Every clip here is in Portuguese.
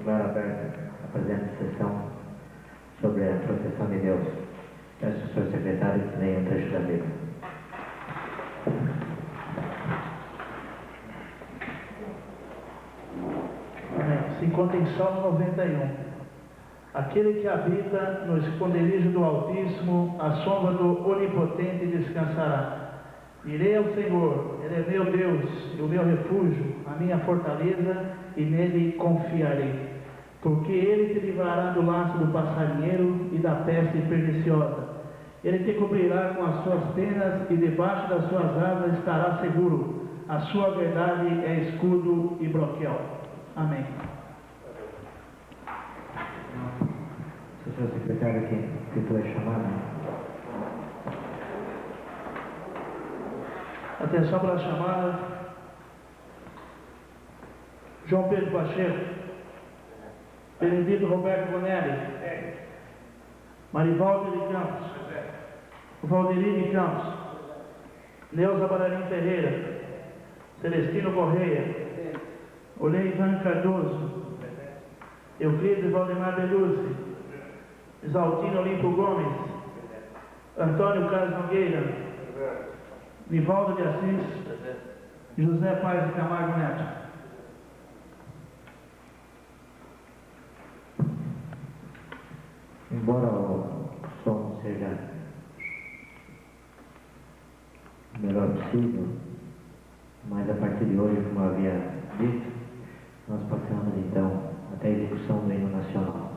declaro aberta a presente sessão sobre a processão de Deus. Peço ao senhor secretário que leia um trecho da Bíblia. Amém. Se encontra em Salmo 91. Aquele que habita no esconderijo do Altíssimo, à sombra do Onipotente descansará. Direi ao Senhor, Ele é meu Deus e o meu refúgio, a minha fortaleza, e nele confiarei. Porque Ele te livrará do laço do passarinheiro e da peste perniciosa. Ele te cobrirá com as suas penas e debaixo das suas asas estará seguro. A sua verdade é escudo e broquel. Amém. Se o senhor secretário que título é chamado. Atenção para a chamada. João Pedro Pacheco, Benedito Roberto Bonelli, Marivaldo de Campos, Valderi de Campos, Neuza Bararim Ferreira, Celestino Correia, Oleivan Cardoso, Euclides Valdemar Belucci, Exaltino Olimpo Gomes, Antônio Carlos Nogueira, Nivaldo de Assis, José Paz de Camargo Neto. Embora o som seja o melhor possível, mas a partir de hoje, como eu havia dito, nós passamos então até a execução do hino nacional.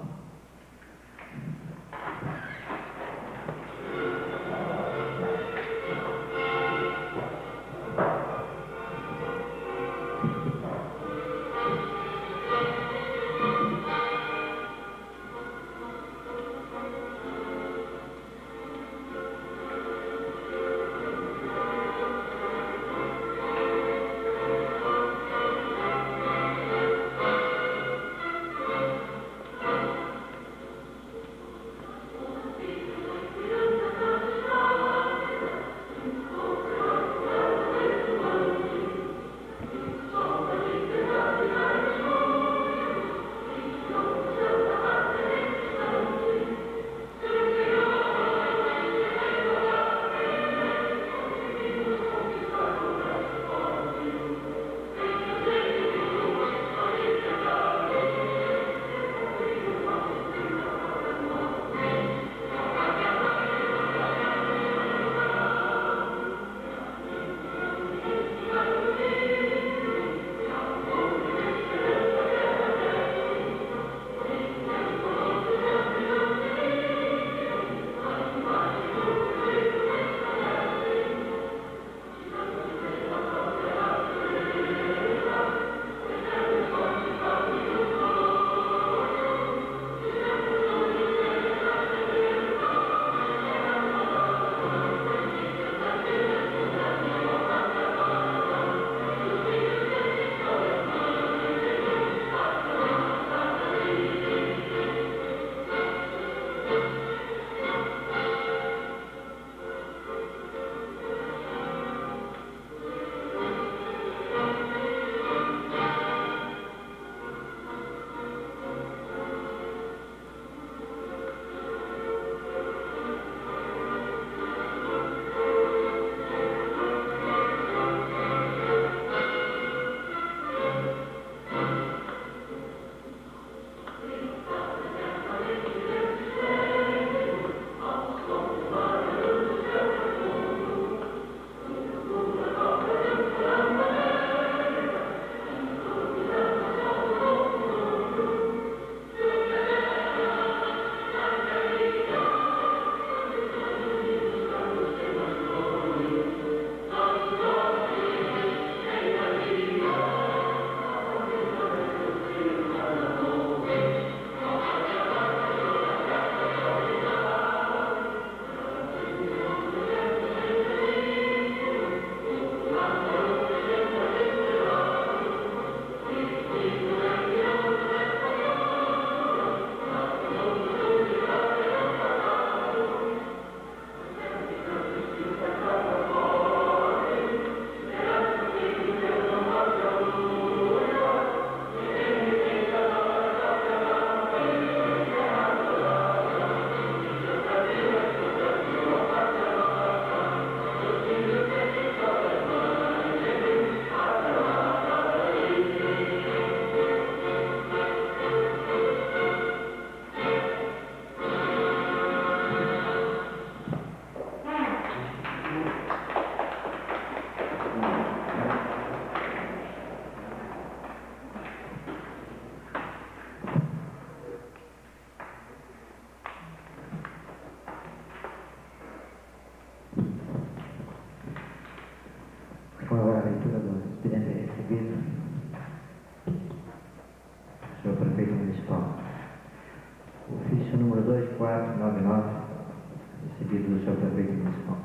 Municipal.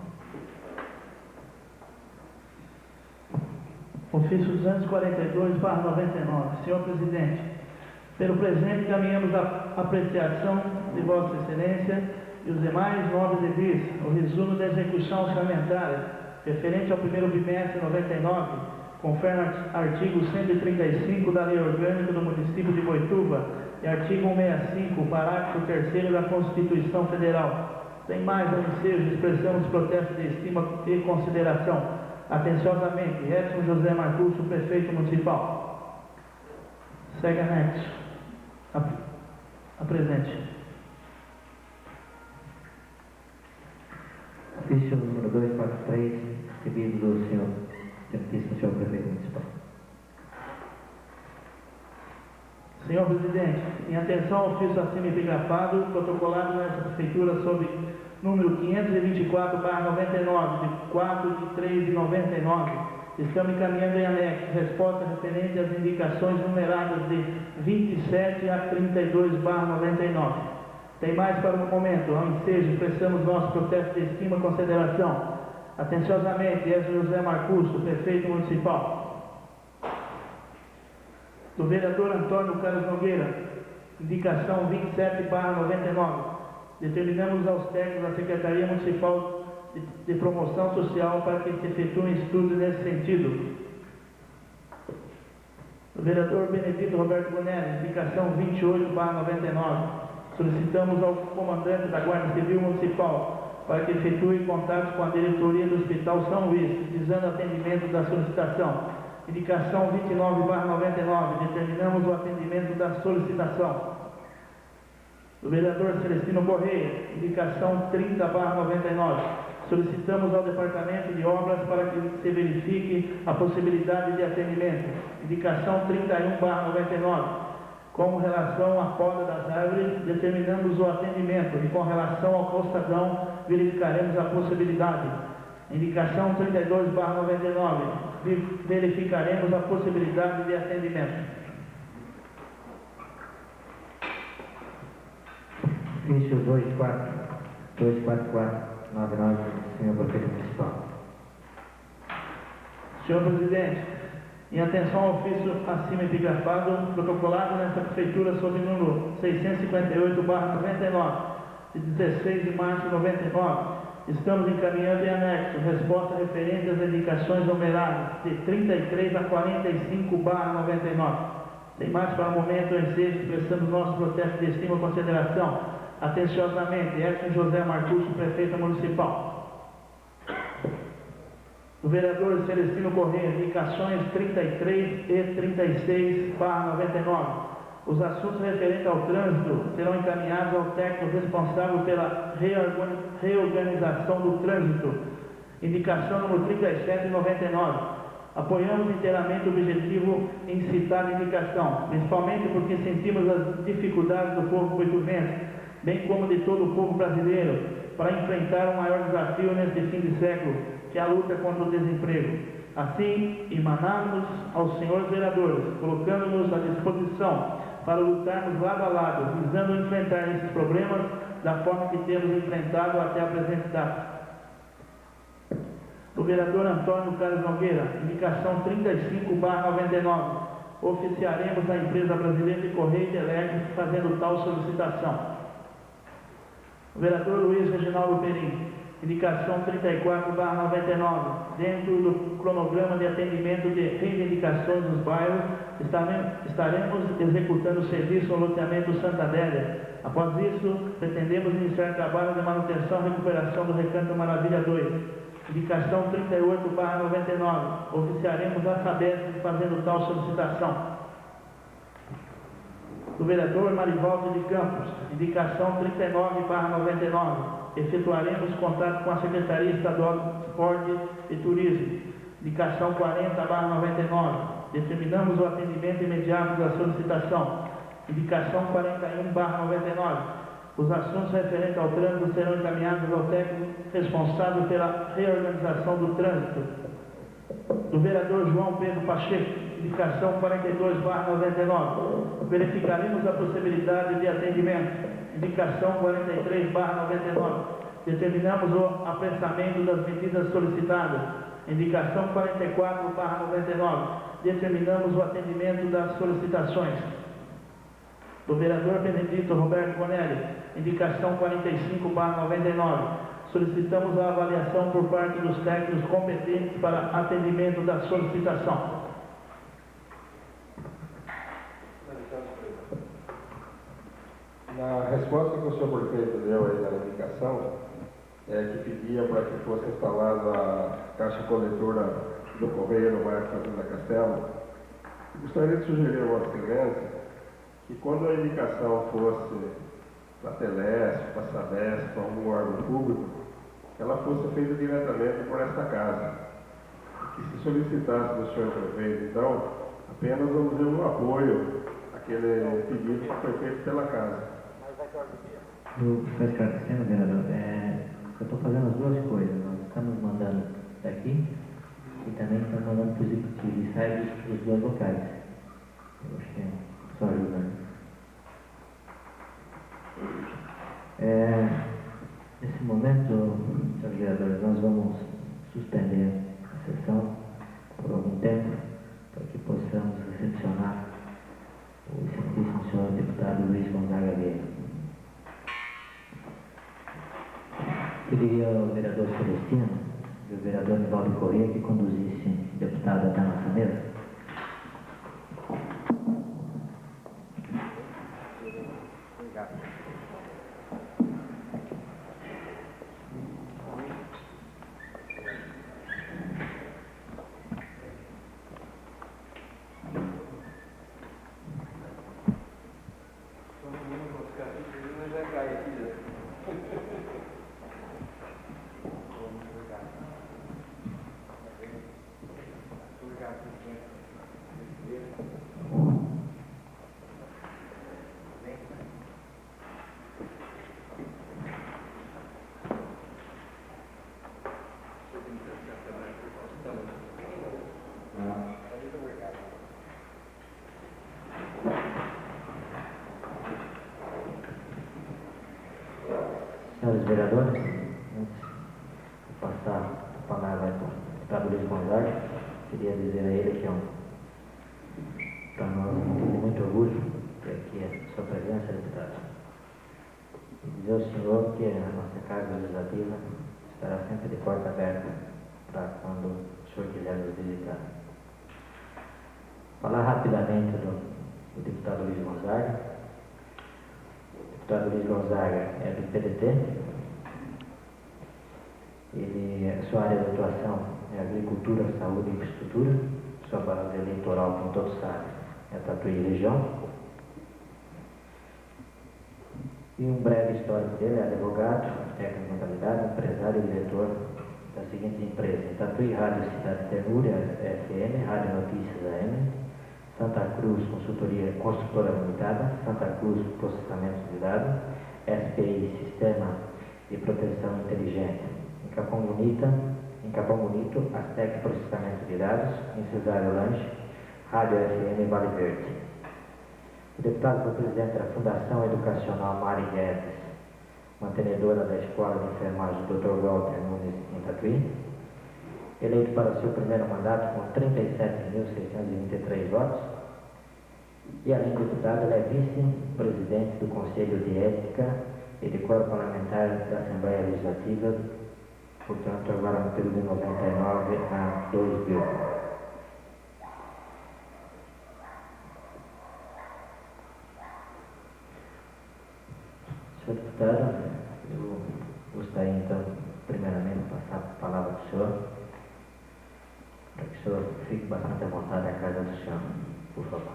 Ofício 242/99. Senhor Presidente, pelo presente encaminhamos a apreciação de Vossa Excelência e os demais nobres edis o resumo da execução orçamentária referente ao primeiro bimestre de 99, conforme artigo 135 da Lei Orgânica do Município de Boituva e artigo 165, parágrafo 3º da Constituição Federal. Sem mais ensejo, expressamos protesto de estima e consideração. Atenciosamente, Edson José Marcuccio, Prefeito Municipal. Segue anexo. Apresente. Ofício número 243, recebido do senhor Excelentíssimo senhor Prefeito Municipal. Senhor Presidente, em atenção ao ofício acima epigrafado, protocolado nesta Prefeitura sob número 524/99, de 4/3/99, estamos encaminhando em anexo resposta referente às indicações numeradas de 27 a 32/99. Tem mais para o momento, ao ensejo, expressamos nosso protesto de estima e consideração. Atenciosamente, Edson José Marcuccio, Prefeito Municipal. Do vereador Antônio Carlos Nogueira, indicação 27/99. Determinamos aos técnicos da Secretaria Municipal de Promoção Social para que se efetuem estudos nesse sentido. Do vereador Benedito Roberto Bonelli, indicação 28/99. Solicitamos ao comandante da Guarda Civil Municipal para que efetue contatos com a diretoria do Hospital São Luís, visando atendimento da solicitação. Indicação 29/99. Determinamos o atendimento da solicitação. Do vereador Celestino Correia, indicação 30/99. Solicitamos ao Departamento de Obras para que se verifique a possibilidade de atendimento. Indicação 31/99. Com relação à poda das árvores, determinamos o atendimento e com relação ao calçadão, verificaremos a possibilidade. Indicação 32/99. Verificaremos a possibilidade de atendimento. Ofício 244/99, senhor Prefeito Municipal. Senhor Presidente, em atenção ao ofício acima epigrafado, protocolado nesta Prefeitura sob número 658/99, de 16 de março de 99, estamos encaminhando em anexo resposta referente às indicações numeradas de 33 a 45/99. Sem mais para o momento, eu ensejo expressando nosso protesto de estima e consideração. Atenciosamente, Edson José Marcuccio, Prefeito Municipal. Do vereador Celestino Correia, indicações 33 e 36/99. Os assuntos referentes ao trânsito serão encaminhados ao técnico responsável pela reorganização do trânsito. Indicação número 37/99. Apoiamos inteiramente o objetivo em citar a indicação, principalmente porque sentimos as dificuldades do povo boituvense, bem como de todo o povo brasileiro, para enfrentar o maior desafio neste fim de século, que é a luta contra o desemprego. Assim, emanamos aos senhores vereadores, colocando-nos à disposição para lutarmos lado a lado, visando enfrentar esses problemas da forma que temos enfrentado até a presente data. Do vereador Antônio Carlos Nogueira, indicação 35/99. Oficiaremos a empresa brasileira de Correio e Elétrico fazendo tal solicitação. O vereador Luiz Reginaldo Perim, indicação 34/99. Dentro do cronograma de atendimento de reivindicações dos bairros, estaremos executando o serviço ao loteamento Santa Adélia. Após isso, pretendemos iniciar trabalho de manutenção e recuperação do Recanto Maravilha 2. Indicação 38/99. Oficiaremos a Sabesp fazendo tal solicitação. Do vereador Marivaldo de Campos, indicação 39/99. Efetuaremos contato com a Secretaria Estadual de Esporte e Turismo. Indicação 40/99. Determinamos o atendimento imediato da solicitação. Indicação 41/99. Os assuntos referentes ao trânsito serão encaminhados ao técnico responsável pela reorganização do trânsito. Do vereador João Pedro Pacheco, indicação 42/99. Verificaremos a possibilidade de atendimento. Indicação 43/99. Determinamos o apressamento das medidas solicitadas. Indicação 44/99. Determinamos o atendimento das solicitações. Do vereador Benedito Roberto Bonelli. Indicação 45/99. Solicitamos a avaliação por parte dos técnicos competentes para atendimento da solicitação. Na resposta que o senhor prefeito deu aí na indicação, que pedia para que fosse instalada a caixa coletora do Correio no bairro Fazenda Castelo, gostaria de sugerir a Vossa Excelência que quando a indicação fosse para a Telesp, para a Sabesp, para algum órgão público, ela fosse feita diretamente por esta casa. Que se solicitasse do senhor prefeito, então, apenas vamos ver um apoio àquele pedido que foi feito pela casa. Faz esclarecendo, vereador, eu estou fazendo as duas coisas. Nós estamos mandando daqui e também estamos mandando para os executivos e sai dos dois locais. Eu acho que é só ajuda, né? Nesse momento, senhores vereadores, nós vamos suspender a sessão por algum tempo para que possamos recepcionar o excelentíssimo senhor deputado Luiz Gonzaga Vieira. Pediria ao vereador Celestino e o vereador Nivaldo Corrêa que conduzisse o deputado até a nossa mesa. Senhores vereadores, antes de passar a palavra para o deputado Luiz Gonzaga, queria dizer a ele que para nós é um motivo de muito orgulho ter aqui a sua presença, deputado. E dizer ao senhor que a nossa Casa Legislativa estará sempre de porta aberta para quando o senhor quiser nos visitar. Falar rapidamente do deputado Luiz Gonzaga. O deputado Luiz Gonzaga é do PDT. Sua área de atuação é agricultura, saúde e infraestrutura. Sua base eleitoral, como todos sabem, é Tatuí e região. E um breve histórico dele: é advogado, técnico de contabilidade, empresário e diretor das seguintes empresas: Tatuí Rádio Cidade Ternura, FM, Rádio Notícias AM, Santa Cruz Construtora Limitada, Santa Cruz Processamento de Dados, SPI Sistema de Proteção Inteligente, em Capão Bonito, Aztec Processamento de Dados, em Cesário Lanche, Rádio FM Vale Verde. O deputado foi presidente da Fundação Educacional Mari Guedes, mantenedora da Escola de Enfermagem Dr. Walter Nunes em Tatuí, eleito para seu primeiro mandato com 37.623 votos, e além de deputado, ele é vice-presidente do Conselho de Ética e de Coro Parlamentar da Assembleia Legislativa, portanto, agora no período de 99 a 2000. Senhor deputado, eu gostaria então, primeiramente, de passar a palavra para o senhor, para que o senhor fique bastante à vontade na casa do senhor, por favor.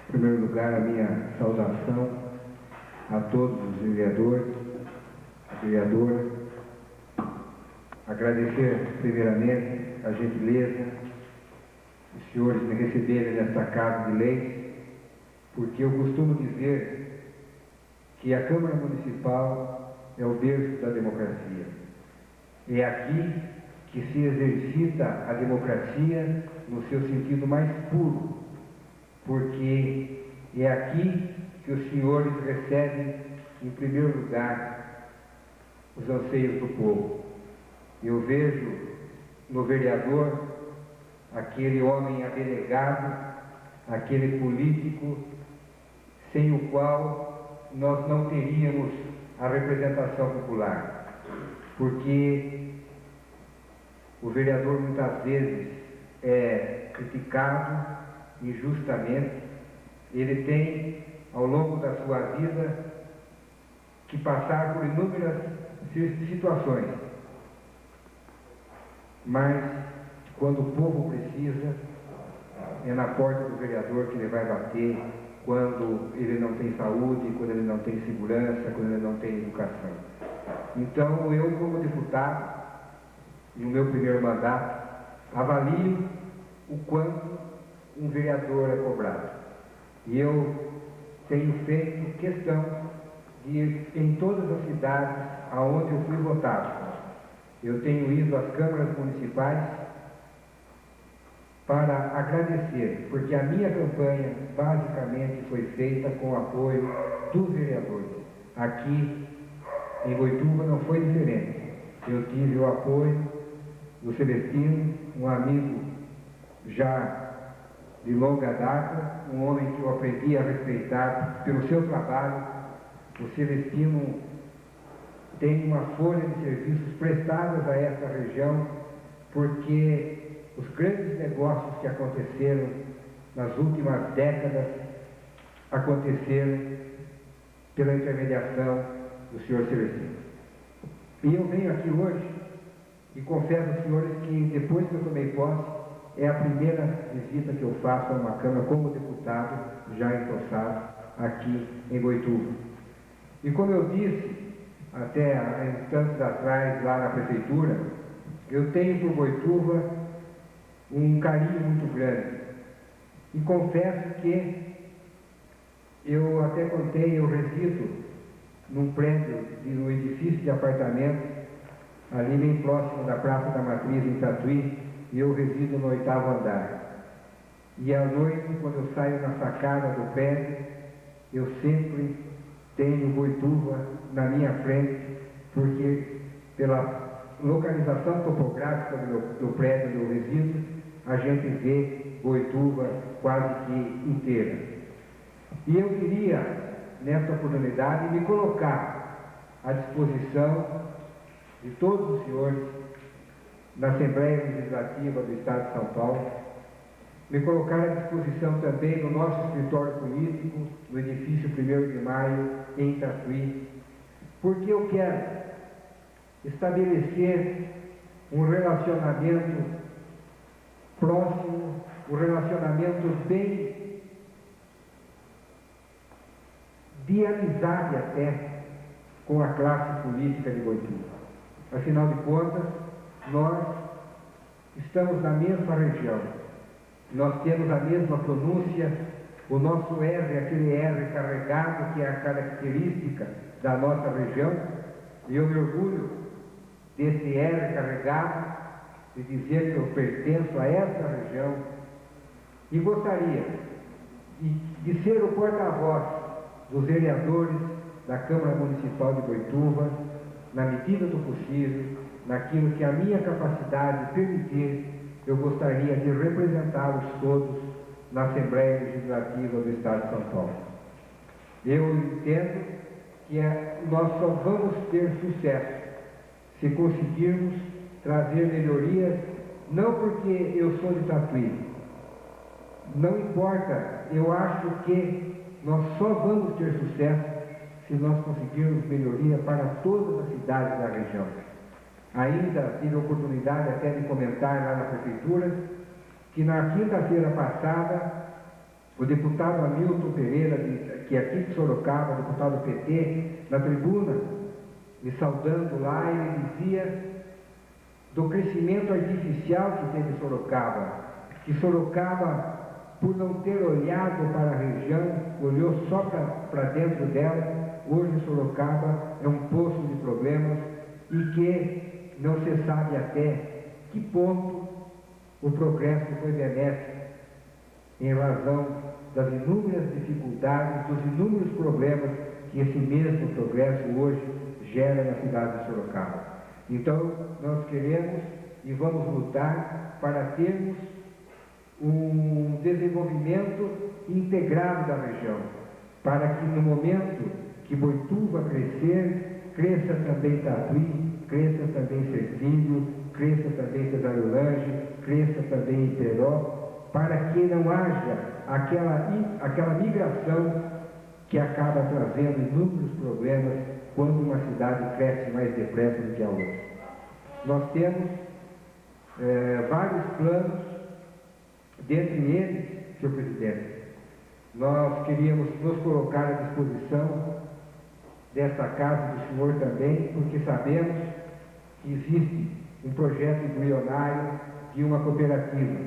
Em primeiro lugar, a minha saudação a todos os vereadores, a vereadora. Agradecer primeiramente a gentileza dos senhores me receberem nesta Casa de Leis, porque eu costumo dizer que a Câmara Municipal é o berço da democracia. É aqui que se exercita a democracia no seu sentido mais puro, porque é aqui que os senhores recebem em primeiro lugar os anseios do povo. Eu vejo no vereador aquele homem abnegado, aquele político sem o qual nós não teríamos a representação popular, porque o vereador muitas vezes é criticado injustamente, ele tem ao longo da sua vida que passar por inúmeras situações, mas quando o povo precisa, é na porta do vereador que ele vai bater, quando ele não tem saúde, quando ele não tem segurança, quando ele não tem educação. Então, eu, como deputado, no meu primeiro mandato, avalio o quanto um vereador é cobrado. E eu tenho feito questão de, em todas as cidades aonde eu fui votado, eu tenho ido às câmaras municipais para agradecer, porque a minha campanha basicamente foi feita com o apoio dos vereadores. Aqui em Boituva não foi diferente. Eu tive o apoio do Celestino, um amigo já de longa data, um homem que eu aprendi a respeitar pelo seu trabalho. O Celestino tem uma folha de serviços prestados a esta região, porque os grandes negócios que aconteceram nas últimas décadas aconteceram pela intermediação do senhor Celestino. E eu venho aqui hoje e confesso aos senhores que depois que eu tomei posse, é a primeira visita que eu faço a uma Câmara como deputado, já empossado, aqui em Boituva. E como eu disse, até há instantes atrás, lá na Prefeitura, eu tenho por Boituva um carinho muito grande. E confesso que eu até contei, eu resido num prédio, num edifício de apartamentos, ali bem próximo da Praça da Matriz, em Tatuí, e eu resido no 8º andar. E à noite, quando eu saio na sacada do prédio, eu sempre tenho Boituva na minha frente, porque pela localização topográfica do prédio onde eu resido, a gente vê Boituva quase que inteira. E eu queria, nesta oportunidade, me colocar à disposição de todos os senhores na Assembleia Legislativa do Estado de São Paulo, me colocar à disposição também no nosso escritório político, no edifício 1º de Maio, em Tatuí, porque eu quero estabelecer um relacionamento próximo, um relacionamento bem de amizade até com a classe política de Boituva. Afinal de contas, nós estamos na mesma região, nós temos a mesma pronúncia, o nosso R, aquele R carregado que é a característica da nossa região, e eu me orgulho desse R carregado, de dizer que eu pertenço a essa região, e gostaria de ser o porta-voz dos vereadores da Câmara Municipal de Boituva, na medida do possível, naquilo que a minha capacidade permitir, eu gostaria de representá-los todos na Assembleia Legislativa do Estado de São Paulo. Eu entendo que nós só vamos ter sucesso se conseguirmos trazer melhorias, não porque eu sou de Tatuí, não importa, eu acho que nós só vamos ter sucesso se nós conseguirmos melhoria para todas as cidades da região. Ainda tive a oportunidade até de comentar lá na Prefeitura que na quinta-feira passada o deputado Hamilton Pereira, que é aqui de Sorocaba, deputado do PT, na tribuna, me saudando lá, ele dizia do crescimento artificial que teve Sorocaba, que Sorocaba, por não ter olhado para a região, olhou só para dentro dela. Hoje Sorocaba é um poço de problemas e que não se sabe até que ponto o progresso foi benéfico em razão das inúmeras dificuldades, dos inúmeros problemas que esse mesmo progresso hoje gera na cidade de Sorocaba. Então, nós queremos e vamos lutar para termos um desenvolvimento integrado da região, para que no momento que Boituva crescer, cresça também Tatuí, cresça também Serquilho, cresça também Cesário Lange, cresça também Iteró, para que não haja aquela migração que acaba trazendo inúmeros problemas quando uma cidade cresce mais depressa do que a outra. Nós temos vários planos, dentre eles, senhor presidente, nós queríamos nos colocar à disposição desta casa do senhor também, porque sabemos que existe um projeto embrionário de uma cooperativa.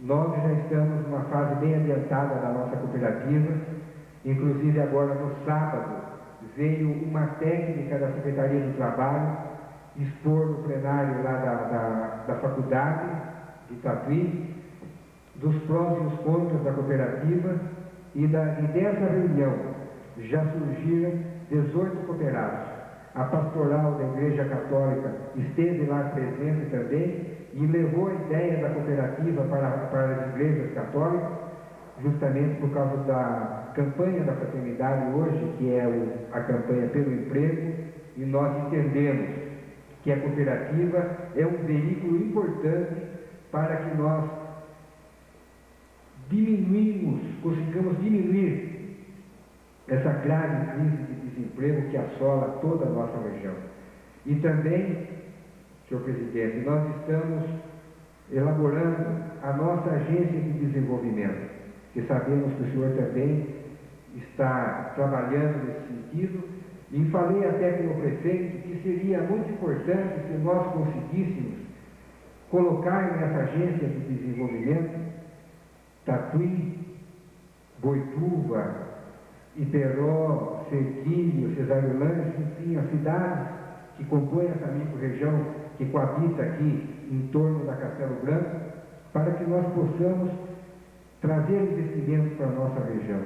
Nós já estamos numa fase bem adiantada da nossa cooperativa, inclusive agora no sábado veio uma técnica da Secretaria do Trabalho expor no plenário lá da faculdade de Tatuí dos prós e os contras da cooperativa e dessa reunião já surgiram 18 cooperados. A pastoral da Igreja Católica esteve lá presente também e levou a ideia da cooperativa para as igrejas católicas, justamente por causa da campanha da fraternidade hoje, que é a campanha pelo emprego, e nós entendemos que a cooperativa é um veículo importante para que nós consigamos diminuir essa grave crise de desemprego que assola toda a nossa região. E também, senhor presidente, nós estamos elaborando a nossa agência de desenvolvimento, que sabemos que o senhor também está trabalhando nesse sentido, e falei até com o prefeito que seria muito importante se nós conseguíssemos colocar nessa agência de desenvolvimento Tatuí, Boituva, Iteró, Serquilho, Cesário Lange, enfim, as cidades que compõem essa micro-região que coabita aqui em torno da Castelo Branco, para que nós possamos trazer investimentos para a nossa região.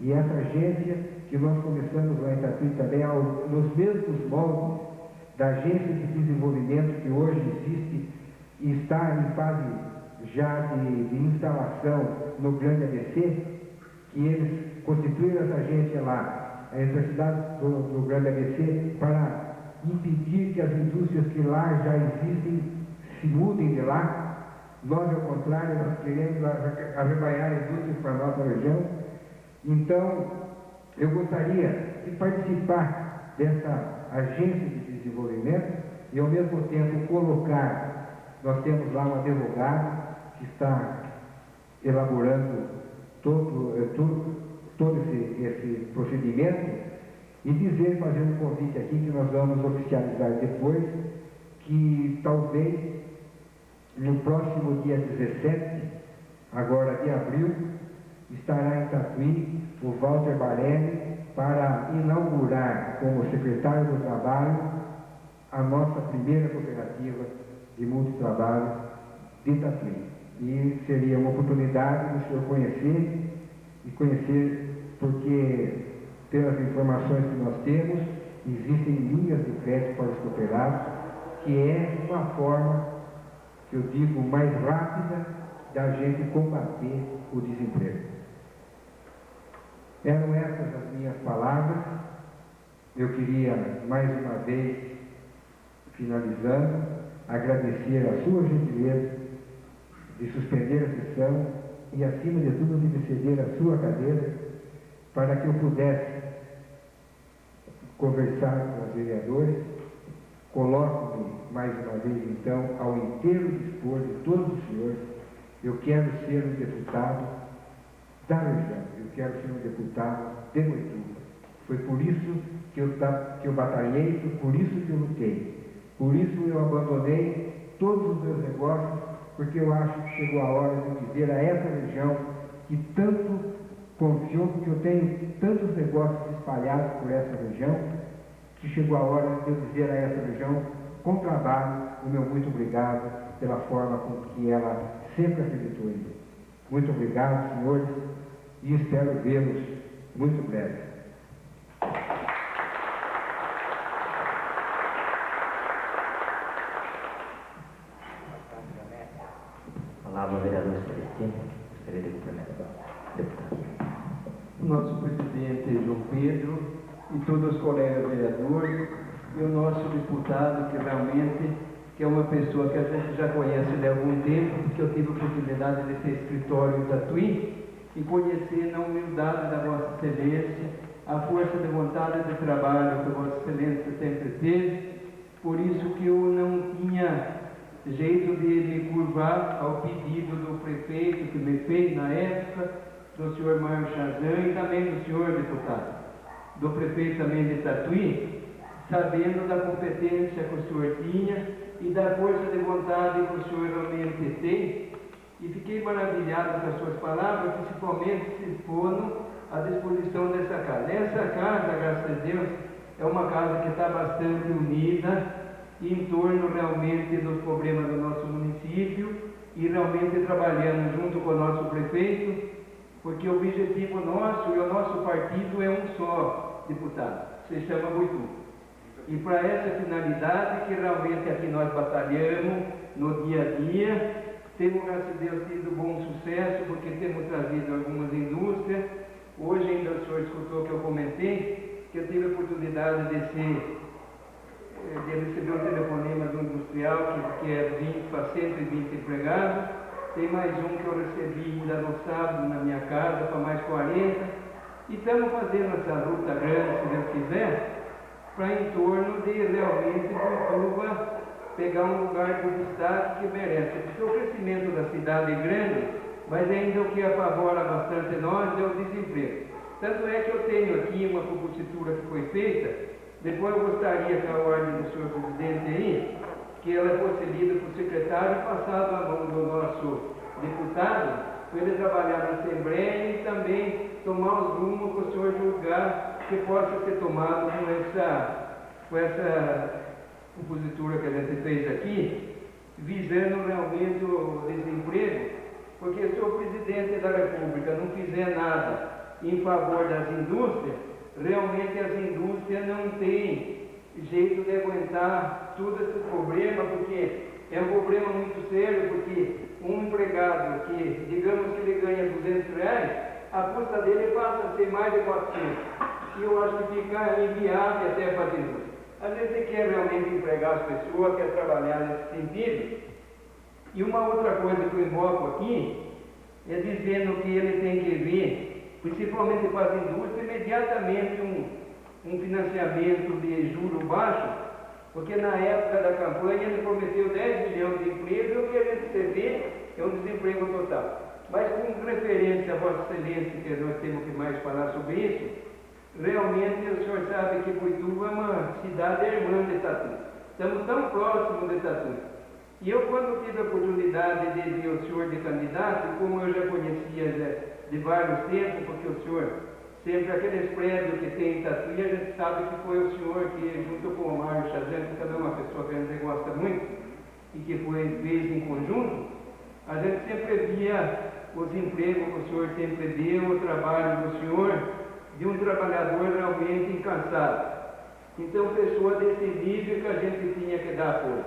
E essa agência que nós começamos lá em Tatuí também, nos mesmos moldes da agência de desenvolvimento que hoje existe e está em fase já de instalação no Grande ABC, que eles constituíram essa agência lá, entre a cidade do Grande ABC, para impedir que as indústrias que lá já existem se mudem de lá. Nós, ao contrário, nós queremos arrebanhar indústrias para a nossa região. Então, eu gostaria de participar dessa agência de desenvolvimento e, ao mesmo tempo, nós temos lá um advogado que está elaborando todo esse procedimento, e fazer um convite aqui que nós vamos oficializar depois, que talvez no próximo dia 17, agora de abril, estará em Tatuí o Walter Barelli para inaugurar como secretário do Trabalho a nossa primeira cooperativa de multitrabalho de Tatuí. E seria uma oportunidade do senhor conhecer, porque pelas informações que nós temos, existem linhas de crédito para os cooperados, que é uma forma, que eu digo, mais rápida da gente combater o desemprego. Eram essas as minhas palavras. Eu queria, mais uma vez, finalizando, agradecer a sua gentileza de suspender a sessão e, acima de tudo, de me ceder a sua cadeira para que eu pudesse conversar com os vereadores. Coloco-me, mais uma vez, então, ao inteiro dispor de todos os senhores. Eu quero ser um deputado da região, eu quero ser um deputado de Boituva. Foi por isso que eu batalhei, foi por isso que eu lutei. Por isso eu abandonei todos os meus negócios, porque eu acho que chegou a hora de dizer a essa região que tanto confiou, porque eu tenho tantos negócios espalhados por essa região, que chegou a hora de eu dizer a essa região, com trabalho, o meu muito obrigado pela forma com que ela sempre acreditou em mim. Muito obrigado, senhores, e espero vê-los muito breve. Palavra ao vereador Celestino. Gostaria de cumprimentar o deputado. Nosso presidente João Pedro e todos os colegas vereadores e o nosso deputado, que realmente é uma pessoa que a gente já conhece de algum tempo, porque eu tive a oportunidade de ter escritório em Tatuí e conhecer na humildade da Vossa Excelência, a força de vontade de trabalho que Vossa Excelência sempre teve, por isso que eu não tinha jeito de me curvar ao pedido do prefeito que me fez na época, do senhor Mário Chazan e também do senhor deputado, do prefeito também de Tatuí, sabendo da competência que o senhor tinha e da força de vontade que o senhor realmente tem, e fiquei maravilhado com as suas palavras, principalmente se foram à disposição dessa casa. Essa casa, graças a Deus, é uma casa que está bastante unida em torno realmente dos problemas do nosso município e realmente trabalhando junto com o nosso prefeito, porque o objetivo nosso e o nosso partido é um só, deputado, se chama Boituva. E para essa finalidade que realmente aqui nós batalhamos no dia a dia, temos, graças a Deus, tido bom sucesso, porque temos trazido algumas indústrias. Hoje ainda o senhor escutou que eu comentei, que eu tive a oportunidade de receber um telefonema do industrial que é 20 para 120 empregados. Tem mais um que eu recebi ainda no sábado na minha casa para mais 40. E estamos fazendo essa luta grande, se Deus quiser, para em torno de realmente Boituva pegar um lugar de destaque que merece. Porque o crescimento da cidade é grande, mas ainda o que apavora bastante nós é o desemprego. Tanto é que eu tenho aqui uma propositura que foi feita, depois eu gostaria que a ordem do senhor presidente aí, que ela fosse lida para o secretário e passada à mão do nosso deputado, para ele trabalhar na Assembleia e também tomar os rumos para o senhor julgar que possa ser tomado com essa propositura que a gente fez aqui, visando realmente o desemprego, porque se o presidente da República não fizer nada em favor das indústrias, realmente as indústrias não têm jeito de aguentar todo esse problema, porque é um problema muito sério, porque um empregado que, digamos que ele ganha R$200, a custa dele passa a ser mais de 400. E eu acho que fica inviável até para a indústria. A gente quer realmente empregar as pessoas, quer trabalhar nesse sentido. E uma outra coisa que eu invoco aqui é dizendo que ele tem que ver, principalmente para as indústrias, imediatamente um financiamento de juros baixos, porque na época da campanha ele prometeu 10 milhões de empregos e o que a gente vê é um desemprego total. Mas com referência a Vossa Excelência, que nós temos que mais falar sobre isso, realmente o senhor sabe que Boituva é uma cidade irmã de Tatu. Estamos tão próximos de Tatu. E eu, quando tive a oportunidade de ver o senhor de candidato, como eu já conhecia de vários tempos, porque o senhor, sempre aqueles prédios que tem em Tatu, a gente sabe que foi o senhor que, junto com o Mário Chazan, que também é uma pessoa que a gente gosta muito, e que fez em conjunto, a gente sempre via os empregos que o senhor sempre deu, o trabalho do senhor, de um trabalhador realmente incansável. Então, pessoa desse nível que a gente tinha que dar apoio.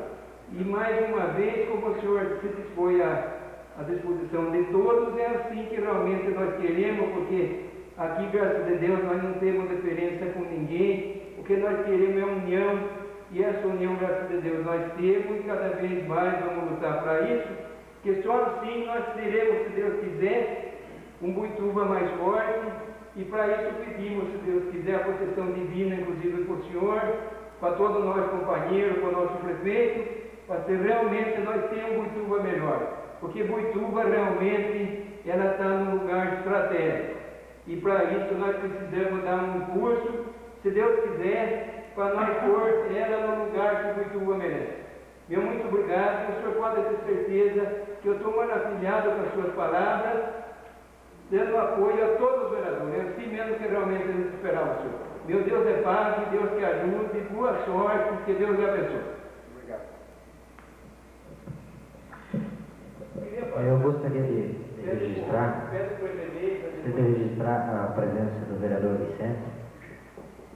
E mais uma vez, como o senhor se dispõe à disposição de todos, é assim que realmente nós queremos, porque aqui, graças a Deus, nós não temos diferença com ninguém. O que nós queremos é união, e essa união, graças a Deus, nós temos, e cada vez mais vamos lutar para isso, que só assim nós teremos, se Deus quiser, um Boituva mais forte, e para isso pedimos, se Deus quiser, a proteção divina, inclusive para o senhor, para todos nós companheiros, para o nosso prefeito, para que realmente nós tenhamos um Boituva melhor, porque Boituva realmente ela está num lugar estratégico, e para isso nós precisamos dar um impulso, se Deus quiser, para nós pôr ela no lugar que Boituva merece. Meu muito obrigado, o senhor pode ter certeza que eu estou maravilhado com as suas palavras, dando apoio a todos os vereadores, é assim mesmo que realmente a gente esperava o senhor. Meu Deus é paz, que Deus te ajude, boa sorte, que Deus lhe abençoe. Eu gostaria de registrar, gostaria de registrar a presença do vereador Vicente,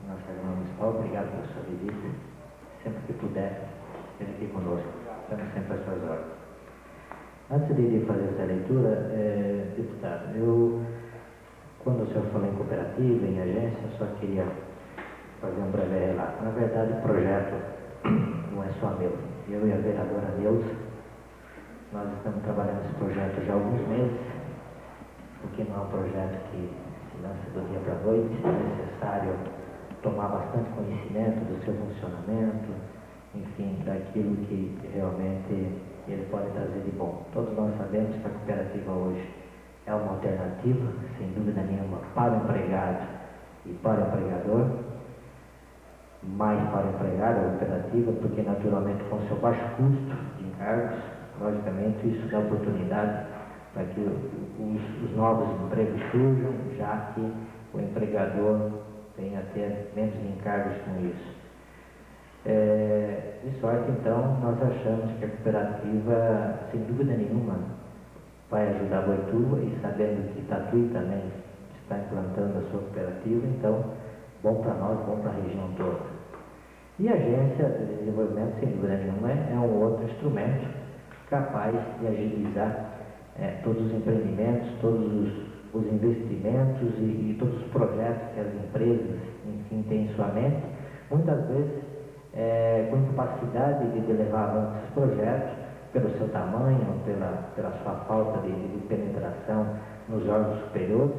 nossa Câmara Municipal. Obrigado pela sua visita. Sempre que puder, esteja aqui conosco. Estamos sempre às suas ordens. Antes de fazer essa leitura, deputado, quando o senhor falou em cooperativa, em agência, eu só queria fazer um breve relato. Na verdade, o projeto não é só meu. Eu e a vereadora Neuza, nós estamos trabalhando esse projeto já há alguns meses, porque não é um projeto que se lança do dia para a noite. É necessário tomar bastante conhecimento do seu funcionamento, enfim, daquilo que realmente ele pode trazer de bom. Todos nós sabemos que a cooperativa hoje é uma alternativa, sem dúvida nenhuma, para o empregado e para o empregador, mais para o empregado, a cooperativa, porque naturalmente com seu baixo custo de encargos, logicamente isso dá oportunidade para que os novos empregos surjam, já que o empregador venha a ter menos encargos com isso. De sorte, então, nós achamos que a cooperativa, sem dúvida nenhuma, vai ajudar Boituva, e sabendo que Tatuí também está implantando a sua cooperativa, então, bom para nós, bom para a região toda. E a agência de desenvolvimento, sem dúvida nenhuma, é um outro instrumento capaz de agilizar todos os empreendimentos, todos os investimentos e todos os projetos que as empresas, enfim, têm em sua mente, muitas vezes com capacidade de levar avanço esses projetos, pelo seu tamanho, pela sua falta de penetração nos órgãos superiores.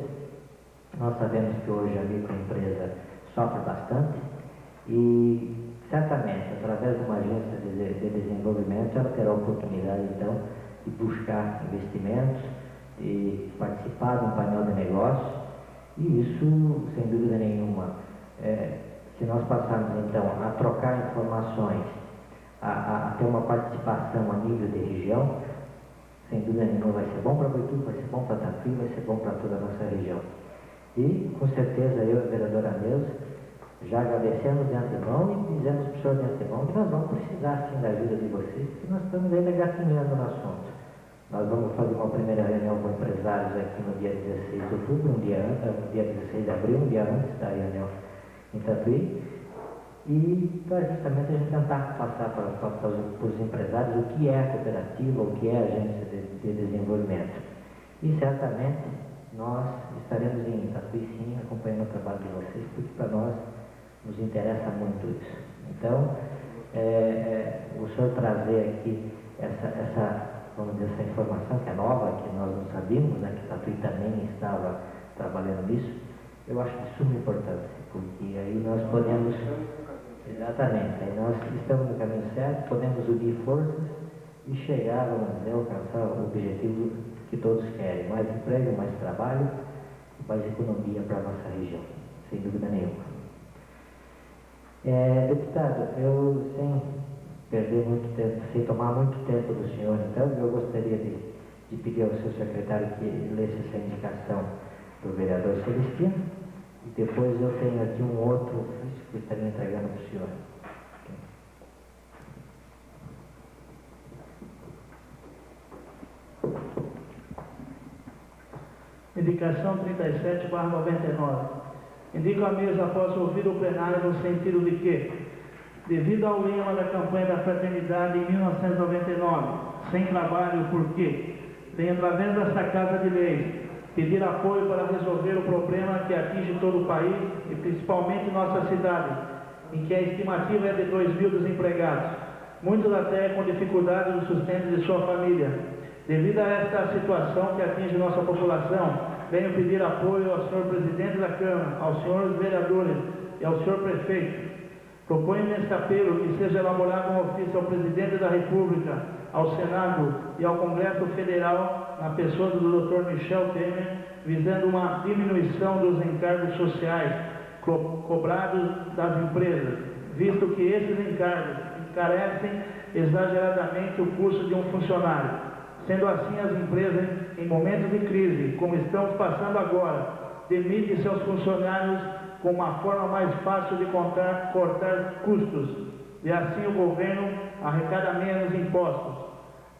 Nós sabemos que hoje a microempresa sofre bastante e, certamente, através de uma agência de desenvolvimento, ela terá a oportunidade, então, de buscar investimentos, de participar de um painel de negócios, e isso, sem dúvida nenhuma, se nós passarmos, então, a trocar informações, a ter uma participação a nível de região, sem dúvida nenhuma vai ser bom para Boituva, vai ser bom para Tatuí, vai ser bom para toda a nossa região. E, com certeza, eu e a vereadora Neuza já agradecemos de antemão e dizemos para o senhor de antemão que nós vamos precisar, sim, da ajuda de vocês, porque nós estamos ainda gatinhando no assunto. Nós vamos fazer uma primeira reunião com empresários aqui no dia 16 de outubro, dia 16 de abril, um dia antes da reunião em Tatuí, e para justamente a gente tentar passar para os empresários o que é a cooperativa, o que é a agência de desenvolvimento. E certamente nós estaremos em Tatuí, sim, acompanhando o trabalho de vocês, porque para nós nos interessa muito isso. Então, o senhor trazer aqui vamos dizer, essa informação que é nova, que nós não sabíamos, né, que Tatuí também estava trabalhando nisso, eu acho de suma importância, porque aí nós podemos, exatamente, aí nós estamos no caminho certo, podemos unir forças e chegar, vamos dizer, alcançar o objetivo que todos querem: mais emprego, mais trabalho, mais economia para a nossa região, sem dúvida nenhuma. Deputado, eu, sem perder muito tempo, sem tomar muito tempo do senhor, então, eu gostaria de pedir ao seu secretário que lesse essa indicação do vereador Celestino, e depois eu tenho aqui um outro ofício que eu estaria entregando para o senhor. Indicação 37/99. Indico a mesa após ouvir o plenário no sentido de que, devido ao lema da campanha da fraternidade em 1999, sem trabalho por quê, tem através desta Casa de Leis pedir apoio para resolver o problema que atinge todo o país e principalmente nossa cidade, em que a estimativa é de 2.000 desempregados, muitos até com dificuldade no sustento de sua família. Devido a esta situação que atinge nossa população, venho pedir apoio ao senhor presidente da Câmara, aos senhores vereadores e ao senhor prefeito. Proponho neste apelo que seja elaborado um ofício ao presidente da República, ao Senado e ao Congresso Federal, na pessoa do Dr. Michel Temer, visando uma diminuição dos encargos sociais cobrados das empresas, visto que esses encargos encarecem exageradamente o custo de um funcionário. Sendo assim, as empresas, em momentos de crise, como estamos passando agora, demitem seus funcionários com uma forma mais fácil de cortar custos, e assim o governo arrecada menos impostos.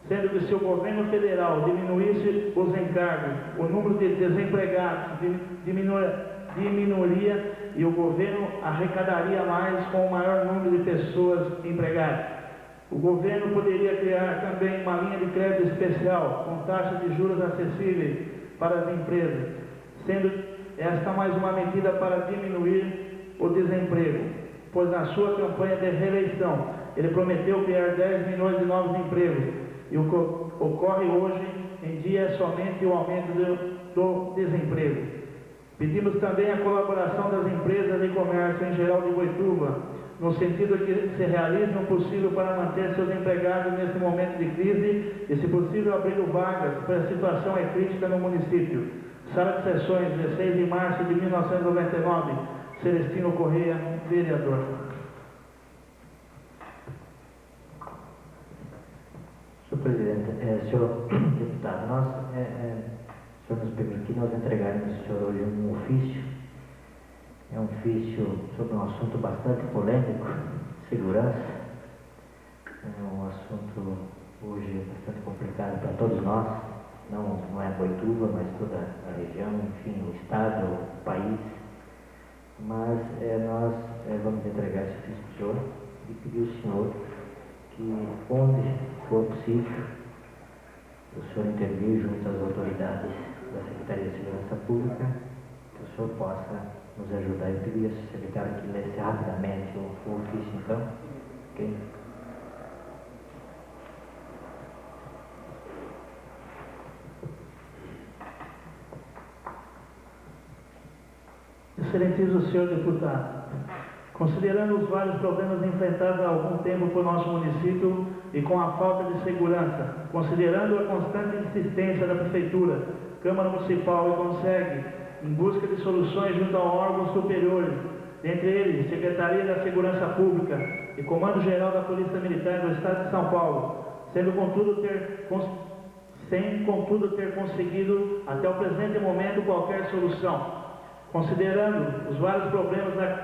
sendo que se o governo federal diminuísse os encargos, o número de desempregados diminuiria e o governo arrecadaria mais com o maior número de pessoas empregadas. O governo poderia criar também uma linha de crédito especial com taxas de juros acessíveis para as empresas, sendo esta mais uma medida para diminuir o desemprego, pois na sua campanha de reeleição ele prometeu criar 10 milhões de novos empregos, e o que ocorre hoje em dia é somente o aumento do desemprego. Pedimos também a colaboração das empresas de comércio em geral de Boituva, no sentido de que se realize o possível para manter seus empregados nesse momento de crise e, se possível, abrindo vagas, pois a situação é crítica no município. Sala de Sessões, 16 de março de 1999, Celestino Correia, vereador. Senhor presidente, senhor deputado, o senhor nos permite que nós entregarmos ao senhor hoje um ofício. É um ofício sobre um assunto bastante polêmico, segurança. É um assunto hoje bastante complicado para todos nós, não é Boituva, mas toda a região, enfim, o estado, o país. Mas nós vamos entregar esse ofício ao senhor e pedir ao senhor que, onde for possível, o senhor intervir junto às autoridades da Secretaria de Segurança Pública, que o senhor possa nos ajudar. Eu pedia ao secretário que lesse rapidamente o ofício, então. Ok? Excelentíssimo senhor deputado, considerando os vários problemas enfrentados há algum tempo por nosso município e com a falta de segurança, considerando a constante insistência da Prefeitura, Câmara Municipal e Conseg em busca de soluções junto a órgãos superiores, dentre eles Secretaria da Segurança Pública e Comando Geral da Polícia Militar do Estado de São Paulo, sem contudo ter conseguido até o presente momento qualquer solução. Considerando os vários problemas da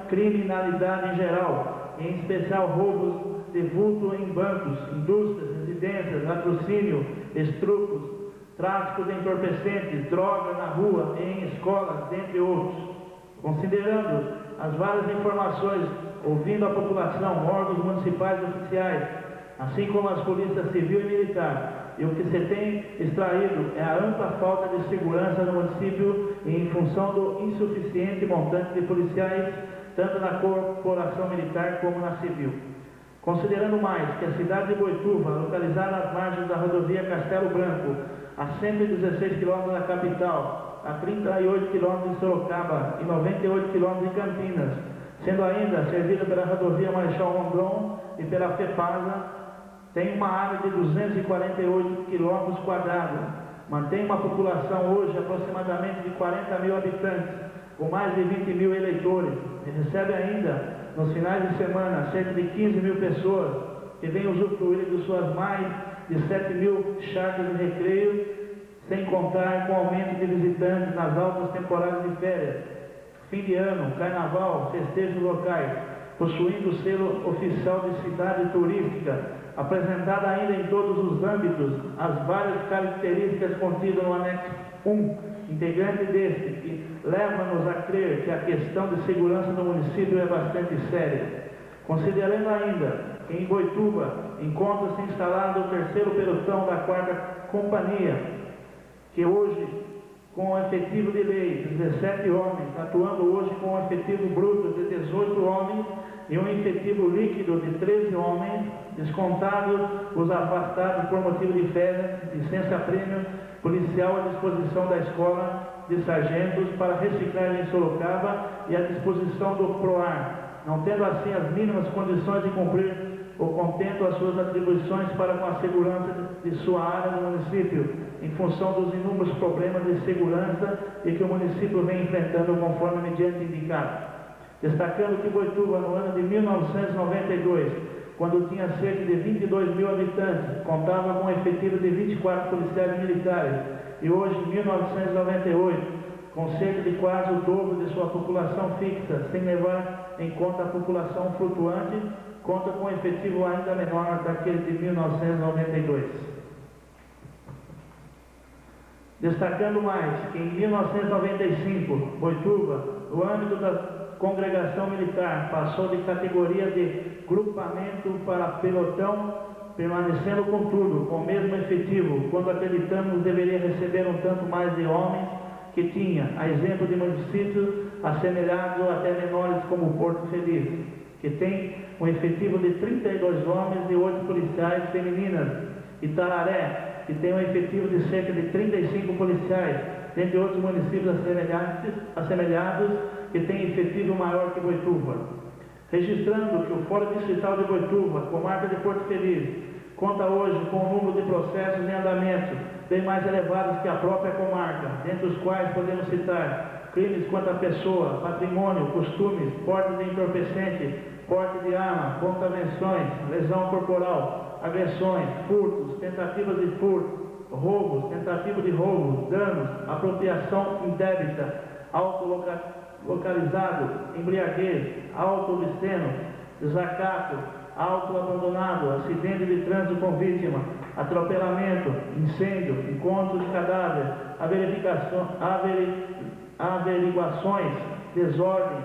criminalidade em geral, em especial roubos de vulto em bancos, indústrias, residências, latrocínio, estrupos, tráfico de entorpecentes, droga na rua e em escolas, dentre outros. Considerando as várias informações, ouvindo a população, órgãos municipais e oficiais, assim como as polícias civil e militar, e o que se tem extraído é a ampla falta de segurança no município em função do insuficiente montante de policiais, tanto na corporação militar como na civil. Considerando mais que a cidade de Boituva, localizada às margens da rodovia Castelo Branco, a 116 km da capital, a 38 km de Sorocaba e 98 km de Campinas, sendo ainda servida pela rodovia Marechal Rondon e pela FEPASA, tem uma área de 248 km², mantém uma população hoje aproximadamente de 40 mil habitantes, com mais de 20 mil eleitores, e recebe ainda, nos finais de semana, cerca de 15 mil pessoas que vêm usufruir de suas mais de 7 mil charcas de recreio, sem contar com o aumento de visitantes nas altas temporadas de férias, fim de ano, carnaval, festejos locais, possuindo o selo oficial de cidade turística, apresentada ainda em todos os âmbitos, as várias características contidas no anexo 1, integrante deste, que leva-nos a crer que a questão de segurança no município é bastante séria. Considerando ainda que em Boituva encontra-se instalado o 3º pelotão da 4ª Companhia, que hoje, com o efetivo de lei, 17 homens, atuando hoje com um efetivo bruto de 18 homens e um efetivo líquido de 13 homens, descontados os afastados por motivo de férias, licença-prêmio policial à disposição da Escola de Sargentos para reciclagem em Sorocaba e à disposição do PROAR, não tendo assim as mínimas condições de cumprir o contento às suas atribuições para com a segurança de sua área no município, em função dos inúmeros problemas de segurança e que o município vem enfrentando conforme mediante indicado. Destacando que Boituva, no ano de 1992, quando tinha cerca de 22 mil habitantes, contava com um efetivo de 24 policiais militares, e hoje, em 1998, com cerca de quase o dobro de sua população fixa, sem levar em conta a população flutuante, conta com um efetivo ainda menor daquele de 1992. Destacando mais que em 1995, Boituva, no âmbito da congregação militar, passou de categoria de grupamento para pelotão, permanecendo, contudo, com o mesmo efetivo, quando acreditamos deveria receber um tanto mais de homens que tinha, a exemplo de municípios assemelhados ou até menores como Porto Feliz, que tem um efetivo de 32 homens e 8 policiais femininas, e Tararé, que tem um efetivo de cerca de 35 policiais, dentre outros municípios assemelhados, que tem efetivo maior que Boituva. Registrando que o Fórum Distrital de Boituva, comarca de Porto Feliz, conta hoje com um número de processos em andamento bem mais elevados que a própria comarca, dentre os quais podemos citar crimes contra a pessoa, patrimônio, costumes, porte de entorpecente, porte de arma, contravenções, lesão corporal, agressões, furtos, tentativas de furto, roubos, tentativa de roubo, danos, apropriação indébita, autolocalizado, embriaguez, auto obsceno, desacato, auto abandonado, acidente de trânsito com vítima, atropelamento, incêndio, encontro de cadáver, averiguações, desordem,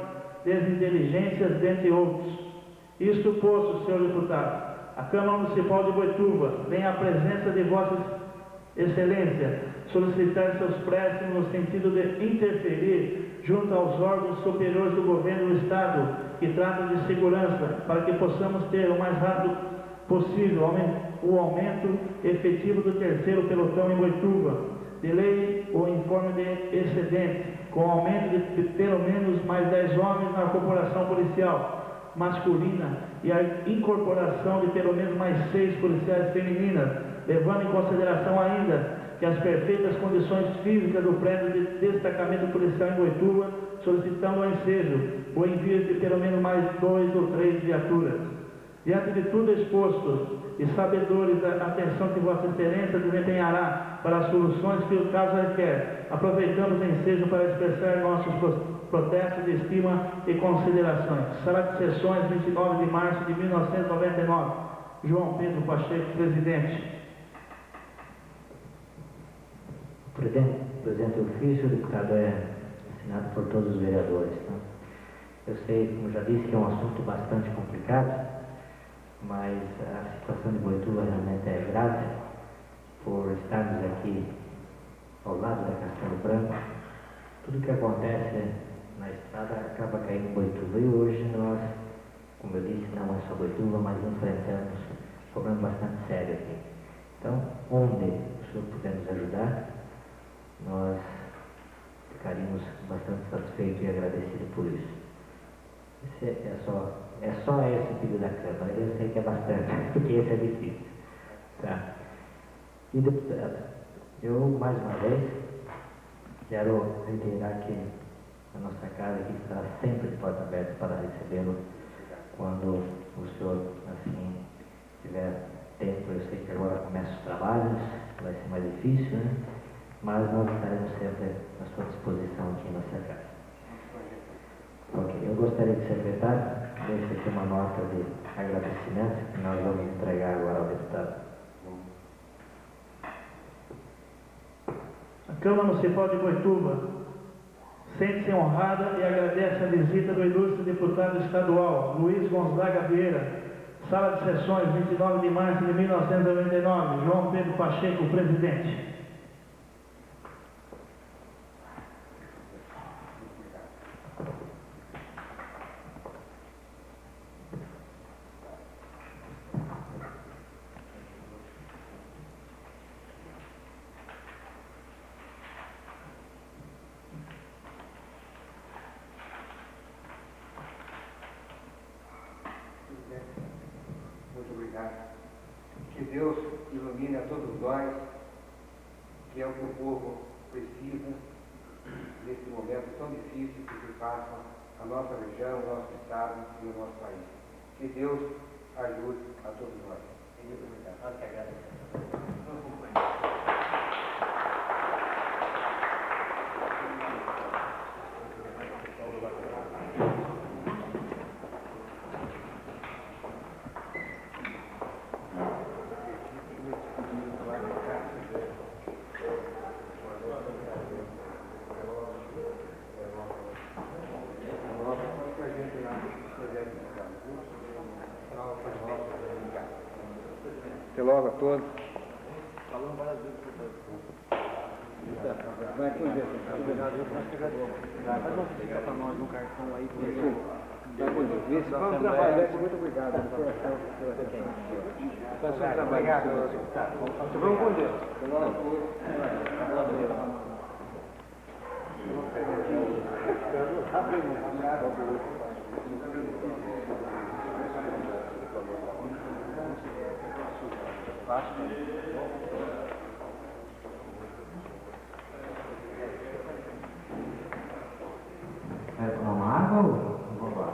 desinteligências, dentre outros. Isto posto, senhor deputado, a Câmara Municipal de Boituva vem à presença de Vossa Excelência solicitar seus préstimos no sentido de interferir junto aos órgãos superiores do governo do Estado que tratam de segurança, para que possamos ter o mais rápido possível o aumento efetivo do terceiro pelotão em Boituva, de lei o informe de excedente, com aumento de pelo menos mais 10 homens na corporação policial masculina e a incorporação de pelo menos mais 6 policiais femininas, levando em consideração ainda que as perfeitas condições físicas do prédio de destacamento policial em Boituva, solicitando o ensejo, o envio de pelo menos mais 2 ou 3 viaturas. Diante de tudo exposto e sabedores da atenção que Vossa Excelência desempenhará para as soluções que o caso requer, aproveitamos o ensejo para expressar nossos protestos de estima e considerações. Sala de Sessões, 29 de março de 1999. João Pedro Pacheco, presidente. Presente ofício, o deputado é assinado por todos os vereadores. Tá? Eu sei, como já disse, que é um assunto bastante complicado, mas a situação de Boituva realmente é grave, por estarmos aqui ao lado da Castelo Branco. Tudo que acontece na estrada acaba caindo em Boituva. E hoje nós, como eu disse, não é só Boituva, mas enfrentamos um problema bastante sério aqui. Então, onde o senhor puder nos ajudar, nós ficaríamos bastante satisfeitos e agradecidos por isso. É só esse pedido da Câmara. Eu sei que é bastante, porque esse é difícil. Tá? E, deputado, eu, mais uma vez, quero reiterar que a nossa casa aqui estará sempre de porta aberta para recebê-lo quando o senhor, assim, tiver tempo. Eu sei que agora começam os trabalhos, vai ser mais difícil, né? Mas nós estaremos sempre à sua disposição aqui em nossa casa. Ok, eu gostaria que o secretário deixe aqui uma nota de agradecimento que nós vamos entregar agora ao deputado. A Câmara Municipal de Boituva sente-se honrada e agradece a visita do ilustre deputado estadual Luiz Gonzaga Vieira. Sala de Sessões, 29 de março de 1999. João Pedro Pacheco, presidente. Muito obrigado. Que Deus ilumine a todos nós, que é o que o povo precisa nesse momento tão difícil que se passa a nossa região, o nosso estado e o nosso país. Que Deus ajude a todos nós. Muito obrigado. Nós que agradecemos. Até logo a todos. Vai com Deus. Mas não fica para nós no cartão aí. Vai com Deus. Esse foi um trabalho. Muito obrigado. Foi um trabalho. Obrigado. Vamos com Deus. Vai tomar uma água ou vamos lá?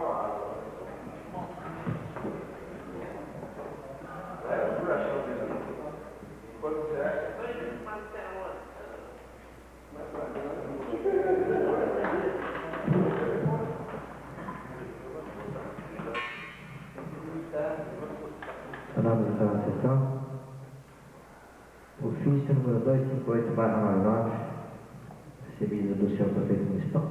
Tornamos então a sessão. Ofício número 258/99, recebido do senhor prefeito municipal.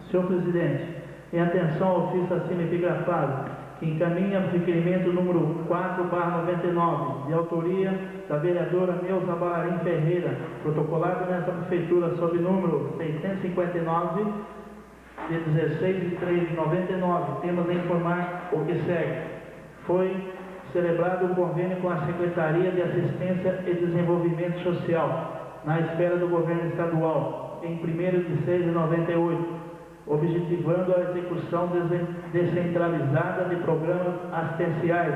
Senhor presidente, em atenção ao ofício acima epigrafado, que encaminha o requerimento número 4/99, de autoria da vereadora Neuza Balarim Ferreira, protocolado nesta prefeitura sob número 659, de 16/3/99, temos a informar o que segue. Foi celebrado um convênio com a Secretaria de Assistência e Desenvolvimento Social, na esfera do governo estadual, em 1º de 6/98, objetivando a execução descentralizada de programas assistenciais,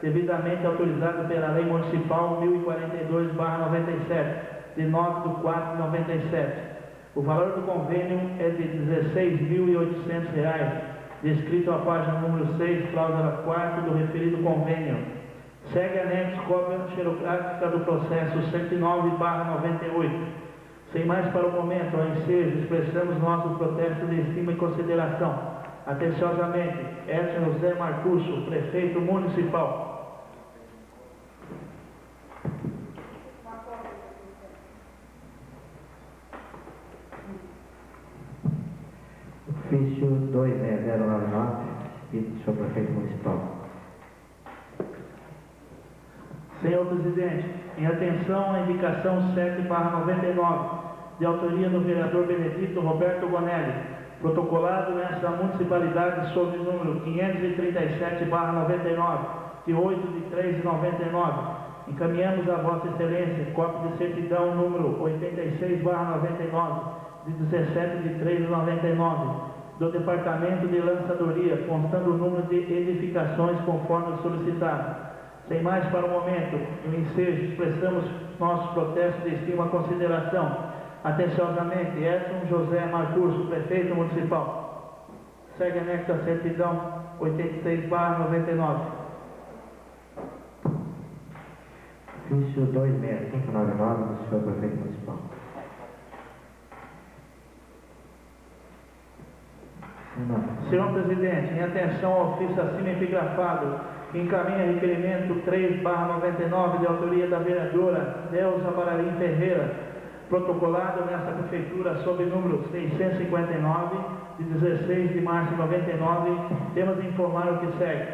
devidamente autorizado pela Lei Municipal 1042/97, de 9/4/97. O valor do convênio é de R$ 16.800, descrito à página número 6, cláusula 4 do referido convênio. Segue anexo cópia xerográfica do processo 109/98. Sem mais para o momento, ao ensejo, expressamos nossos protestos de estima e consideração. Atenciosamente, Edson José Marcuccio, prefeito municipal. Ofício 26099, recebido do senhor prefeito municipal. Senhor presidente, em atenção à indicação 7/99, de autoria do vereador Benedito Roberto Gonelli, protocolado nesta municipalidade sob o número 537/99, de 8/3/99, encaminhamos a Vossa Excelência cópia de certidão número 86/99, de 17/3/99, do Departamento de Lançadoria, constando o número de edificações conforme solicitado. Sem mais para o momento, no ensejo, expressamos nossos protestos de estima e consideração. Atenciosamente, Edson José Marcuccio, prefeito municipal. Segue anexo a certidão 86/99. Ofício 26599, do senhor prefeito municipal. Senhor presidente, em atenção ao ofício acima epigrafado, que encaminha requerimento 3/99, de autoria da vereadora Neuza Balarim Ferreira, protocolado nesta prefeitura sob número 659, de 16/3/99, temos a informar o que segue.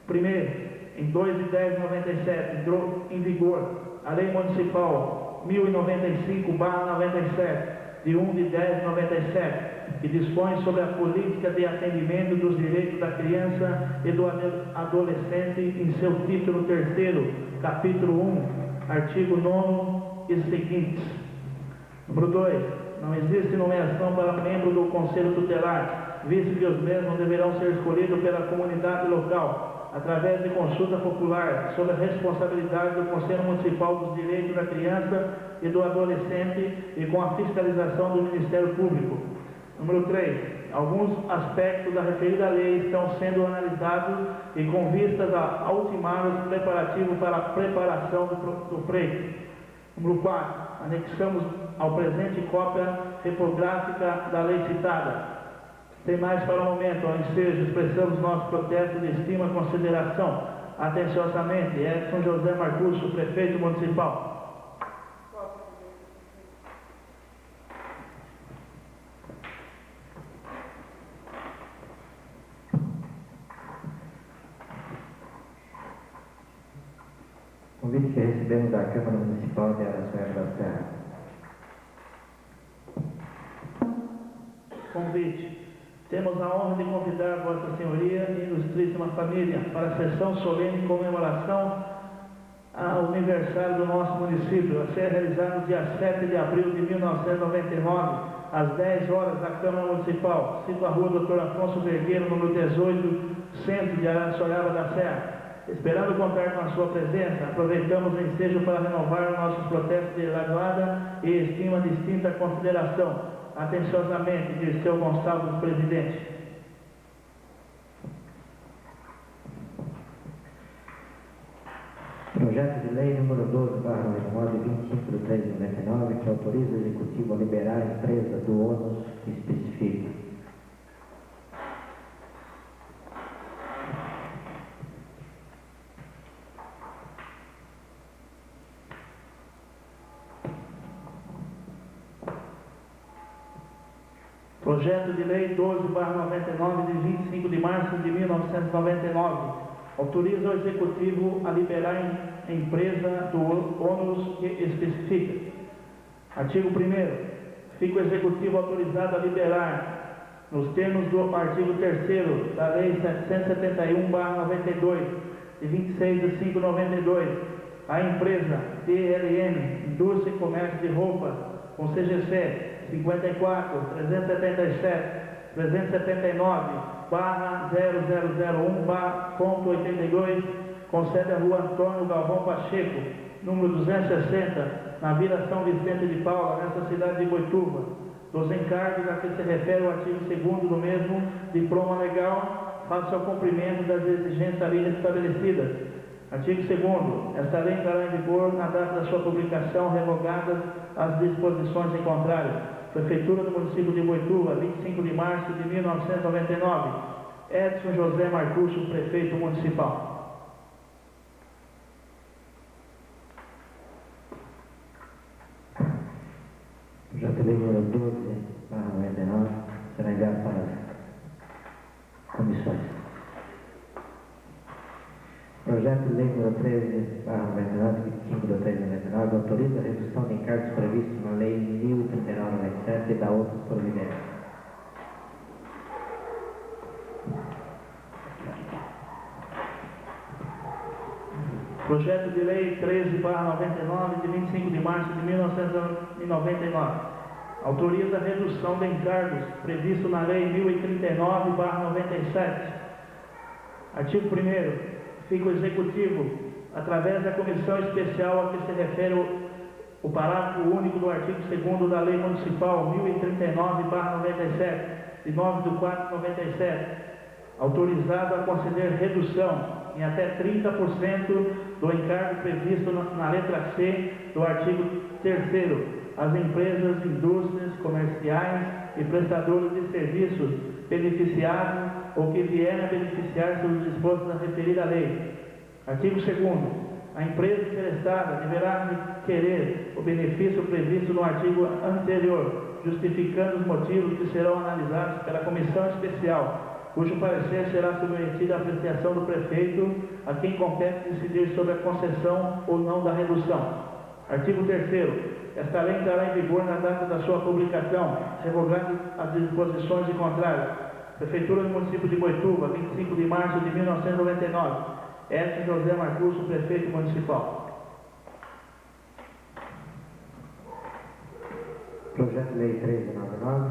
Primeiro, em 2/10/97, entrou em vigor a Lei Municipal 1095/97, de 1/10/97, que dispõe sobre a política de atendimento dos direitos da criança e do adolescente em seu título 3º, capítulo 1, artigo 9 e seguintes. Número 2. Não existe nomeação para membro do Conselho Tutelar, visto que os mesmos deverão ser escolhidos pela comunidade local, através de consulta popular, sob a responsabilidade do Conselho Municipal dos Direitos da Criança e do Adolescente e com a fiscalização do Ministério Público. Número 3. Alguns aspectos da referida lei estão sendo analisados e com vistas a ultimar os preparativos para a preparação do pleito. Número 4. Anexamos ao presente cópia repográfica da lei citada. Sem mais para o momento, ao ensejo, expressamos nosso protesto de estima e consideração. Atenciosamente, Edson José Marcuccio, prefeito municipal. Convite que recebemos da Câmara Municipal de Araçuaia da Serra. Convite. Temos a honra de convidar Vossa Senhoria e ilustríssima família para a sessão solene de comemoração ao aniversário do nosso município, a ser realizado no dia 7 de abril de 1999, às 10 horas, na Câmara Municipal, sítio a Rua Dr. Afonso Vergueiro, número 18, centro de Araçoiaba da Serra. Esperando contar com a sua presença, aproveitamos o ensejo para renovar nossos protestos de lagoada e estima distinta consideração. Atenciosamente, Dirceu Gonçalves, presidente. Projeto de lei número 12/99, 25 de 3 de 99, que autoriza o Executivo a liberar a empresa do ônus que especifica. Projeto de lei 12/99, de 25 de março de 1999, autoriza o Executivo a liberar a empresa do ônus que especifica. Artigo 1º. Fica o Executivo autorizado a liberar, nos termos do artigo 3º da Lei 771/92, de 26 de 5 de 92, a empresa DLM, Indústria e Comércio de Roupa, com CGC 54-377-379/0001/82, com sede à Rua Antônio Galvão Pacheco, número 260, na Vila São Vicente de Paula, nessa cidade de Boituva, dos encargos a que se refere o artigo 2º do mesmo diploma legal, face ao cumprimento das exigências ali estabelecidas. Artigo 2º. Esta lei entrará em vigor na data da sua publicação, revogadas as disposições em contrário. Prefeitura do município de Boituva, 25 de março de 1999. Edson José Marcúcio, prefeito municipal. Projeto de lei número 12/99 será enviado para as comissões. Projeto de lei número 13/99, 25 de 3 de 99, autoriza a redução de encargos previstos na Lei 1039/97 e da outras providências. Projeto de lei 13/99, de 25 de março de 1999, autoriza a redução de encargos previsto na Lei 1039/97. Artigo 1º. Fica o Executivo, através da comissão especial a que se refere o parágrafo único do artigo 2º da Lei Municipal 1039/97, de 9 de 4 de 97, autorizado a conceder redução em até 30% do encargo previsto na letra C do artigo 3º às empresas, indústrias, comerciais e prestadores de serviços beneficiados ou que vierem a beneficiar-se dos dispostos da referida lei. Artigo 2º. A empresa interessada deverá requerer o benefício previsto no artigo anterior, justificando os motivos que serão analisados pela comissão especial, cujo parecer será submetido à apreciação do prefeito, a quem compete decidir sobre a concessão ou não da redução. Artigo 3º. Esta lei entrará em vigor na data da sua publicação, revogando as disposições de contrário. Prefeitura do município de Boituva, 25 de março de 1999. Edson José Marcúcio, prefeito municipal. Projeto de lei 13/99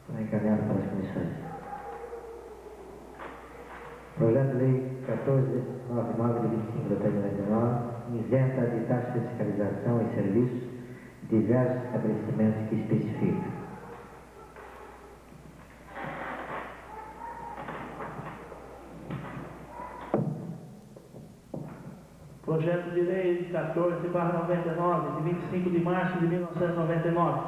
será encaminhado para as comissões. Projeto de lei 14/99, de 25 de 3 de 1999, isenta de taxa de fiscalização e serviços diversos estabelecimentos que especifica. Projeto de lei 14/99, de 25 de março de 1999,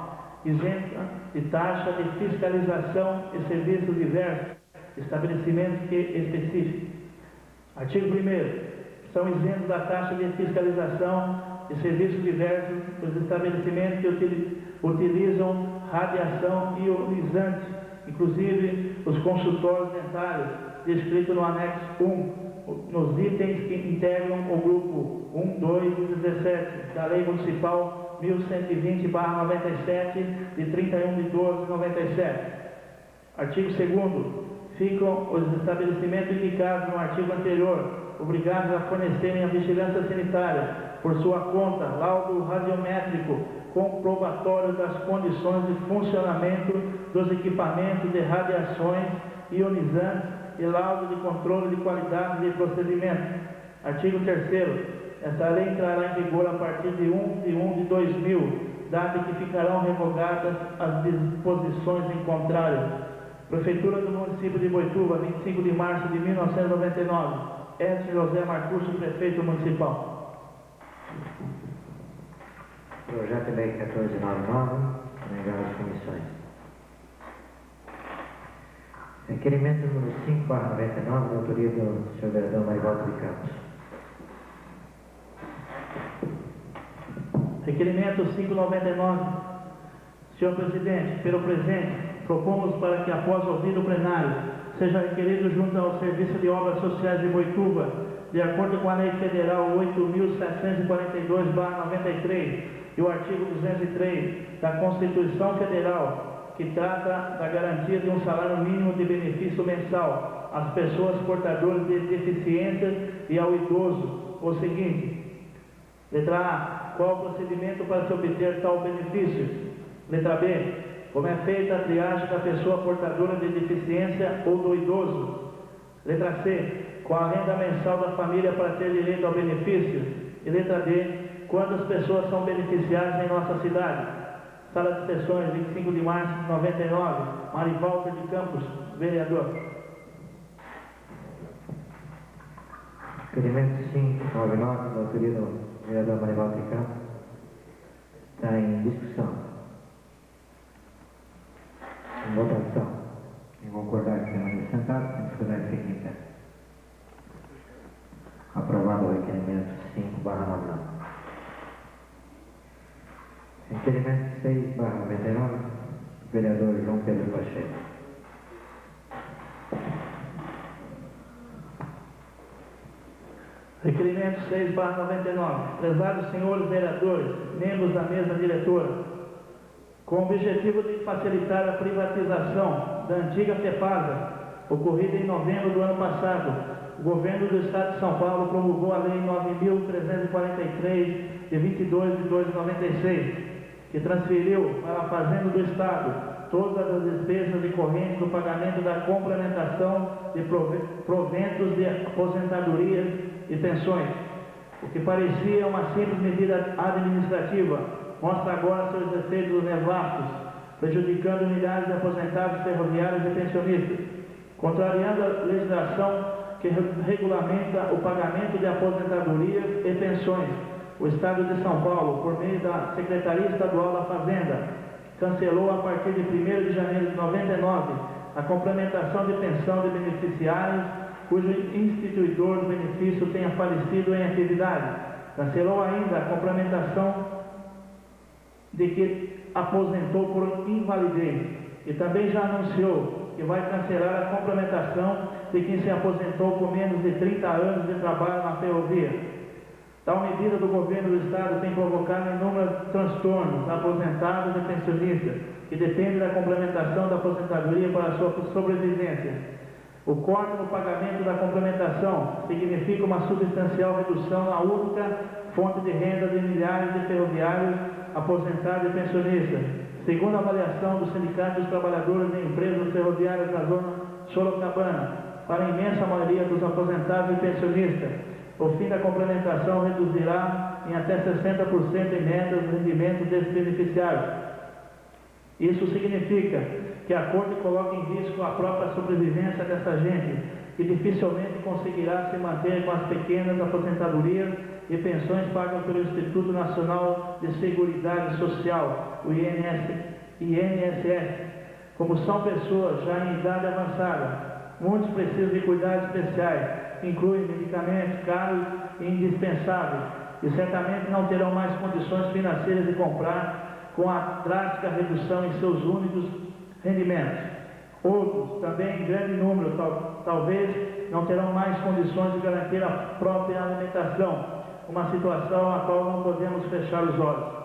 isenta de taxa de fiscalização e serviços diversos, estabelecimentos que especificam. Artigo 1º. São isentos da taxa de fiscalização e serviços diversos os estabelecimentos que utilizam radiação ionizante, inclusive os consultórios dentários, descrito no anexo 1 nos itens que integram o grupo 1, 2 e 17 da Lei Municipal 1120/97, de 31/12/97. Artigo 2º. Ficam os estabelecimentos indicados no artigo anterior obrigados a fornecerem à vigilância sanitária, por sua conta, laudo radiométrico comprobatório das condições de funcionamento dos equipamentos de radiações ionizantes e laudo de controle de qualidade de procedimento. Artigo 3º. Esta lei entrará em vigor a partir de 1/1/2000, data em que ficarão revogadas as disposições em contrário. Prefeitura do município de Boituva, 25 de março de 1999. Edson José Marcucci, prefeito municipal. Projeto de Lei 1499, enviado às comissões. Requerimento número 5/99, da autoria do senhor vereador Marivaldo de Campos. Requerimento 599. Senhor presidente, pelo presente, propomos para que, após ouvido o plenário, seja requerido junto ao Serviço de Obras Sociais de Boituva, de acordo com a Lei Federal 8.742/93 e o artigo 203 da Constituição Federal, que trata da garantia de um salário mínimo de benefício mensal às pessoas portadoras de deficiências e ao idoso, o seguinte: letra A. Qual o procedimento para se obter tal benefício? Letra B. Como é feita a triagem da pessoa portadora de deficiência ou do idoso? Letra C. Qual a renda mensal da família para ter direito ao benefício? E letra D. Quantas pessoas são beneficiadas em nossa cidade? Sala de Sessões, 25 de março de 99. Marivaldo de Campos, vereador. Requerimento 599, da autoria do vereador Marivaldo de Campos. Está em discussão. Em votação. Quem concordar que seja sentado, quem discordar que fique em pé. Aprovado o requerimento 5/99. Requerimento 6/99, vereador João Pedro Pacheco. Requerimento 6/99. Prezados senhores vereadores, membros da mesa diretora, com o objetivo de facilitar a privatização da antiga FEPASA, ocorrida em novembro do ano passado, o governo do Estado de São Paulo promulgou a Lei 9.343, de 22/2/96, que transferiu para a Fazenda do Estado todas as despesas decorrentes do pagamento da complementação de proventos de aposentadorias e pensões. O que parecia uma simples medida administrativa mostra agora seus efeitos nefastos, prejudicando milhares de aposentados ferroviários e pensionistas, contrariando a legislação que regulamenta o pagamento de aposentadorias e pensões. O Estado de São Paulo, por meio da Secretaria Estadual da Fazenda, cancelou a partir de 1º de janeiro de 99 a complementação de pensão de beneficiários cujo instituidor do benefício tenha falecido em atividade. Cancelou ainda a complementação de que aposentou por invalidez e também já anunciou que vai cancelar a complementação de quem se aposentou com menos de 30 anos de trabalho na ferrovia. Tal medida do governo do Estado tem provocado inúmeros transtornos a aposentados e pensionistas que dependem da complementação da aposentadoria para a sua sobrevivência. O corte no pagamento da complementação significa uma substancial redução na única fonte de renda de milhares de ferroviários, aposentados e pensionistas. Segundo a avaliação do Sindicato dos Trabalhadores de Empresas Ferroviárias da Zona Sorocabana, para a imensa maioria dos aposentados e pensionistas, o fim da complementação reduzirá em até 60% em média os rendimentos desses beneficiários. Isso significa que a Corte coloca em risco a própria sobrevivência dessa gente, que dificilmente conseguirá se manter com as pequenas aposentadorias e pensões pagas pelo Instituto Nacional de Seguridade Social, o INSS. Como são pessoas já em idade avançada, muitos precisam de cuidados especiais, incluem medicamentos caros e indispensáveis, e certamente não terão mais condições financeiras de comprar com a drástica redução em seus únicos rendimentos. Outros, também em grande número, talvez não terão mais condições de garantir a própria alimentação, uma situação a qual não podemos fechar os olhos.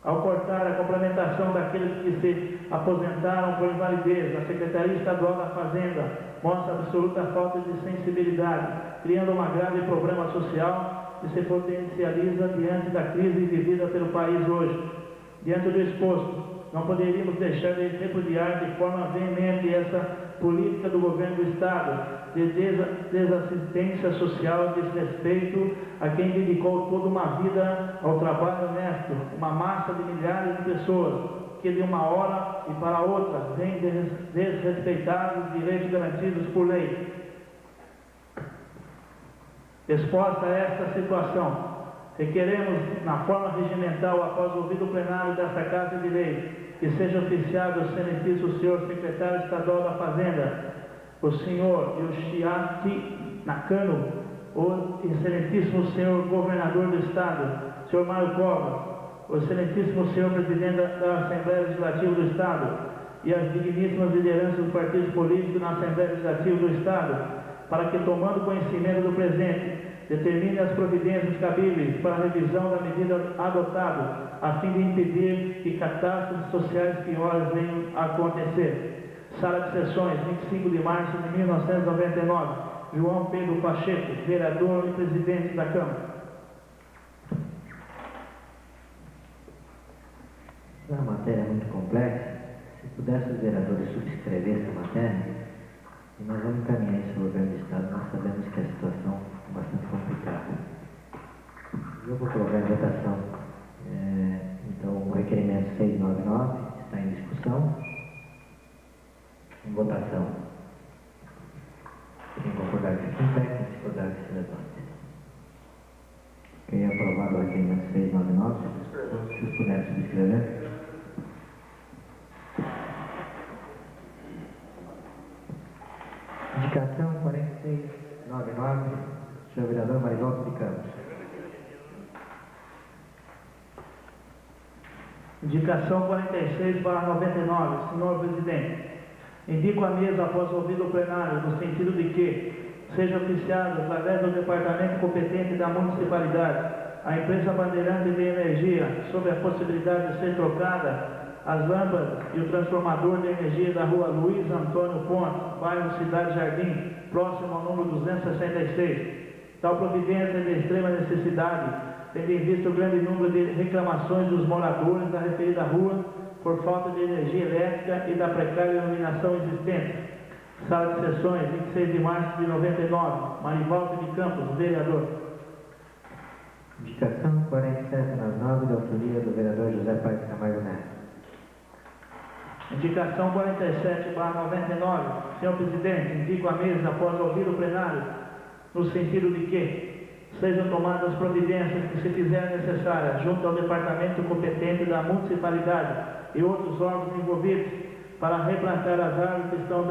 Ao cortar a complementação daqueles que se aposentaram por invalidez, a Secretaria Estadual da Fazenda mostra absoluta falta de sensibilidade, criando um grave problema social que se potencializa diante da crise vivida pelo país hoje. Diante do exposto, não poderíamos deixar de repudiar de forma veemente essa política do governo do Estado de desassistência social, desrespeito a quem dedicou toda uma vida ao trabalho honesto, uma massa de milhares de pessoas que de uma hora e para outra vêm desrespeitar os direitos garantidos por lei. Exposta a esta situação, requeremos, na forma regimental, após ouvido o plenário desta Casa de Lei, que seja oficiado o excelentíssimo senhor secretário estadual da Fazenda, o senhor Yoshiaki Nakano, o excelentíssimo senhor governador do Estado, senhor Mário Covas, o excelentíssimo senhor presidente da Assembleia Legislativa do Estado e as digníssimas lideranças dos partidos políticos na Assembleia Legislativa do Estado, para que, tomando conhecimento do presente, determine as providências cabíveis para a revisão da medida adotada, a fim de impedir que catástrofes sociais piores venham a acontecer. Sala de Sessões, 25 de março de 1999. João Pedro Pacheco, vereador e presidente da Câmara. É uma matéria muito complexa. Se pudesse os vereadores subscrever essa matéria, e nós vamos encaminhar isso ao governo do Estado, nós sabemos que a situação é bastante complicada. Eu vou colocar em votação. Então, o requerimento 699 está em discussão. Em votação. Quem concordar que fique em pé, quem discordar que se levante. Quem é aprovado o requerimento 699, se vocês puderem subscrever. Indicação 4699, senhor vereador Marivaldo de Campos. Indicação 46/99, senhor presidente. Indico a mesa, após ouvido o plenário, no sentido de que seja oficiado, através do departamento competente da municipalidade, a empresa Bandeirante de Energia, sob a possibilidade de ser trocada as lâmpadas e o transformador de energia da rua Luiz Antônio Pontes, bairro Cidade Jardim, próximo ao número 266. Tal providência é de extrema necessidade, tendo em vista o grande número de reclamações dos moradores da referida rua por falta de energia elétrica e da precária iluminação existente. Sala de Sessões, 26 de março de 99. Marivaldo de Campos, vereador. Indicação 4799, de autoria do vereador José Paes Camargo Neto. Indicação 47/99. Senhor presidente, indico a mesa, após ouvir o plenário, no sentido de que sejam tomadas as providências que se fizerem necessárias junto ao departamento competente da municipalidade e outros órgãos envolvidos para replantar as árvores que estão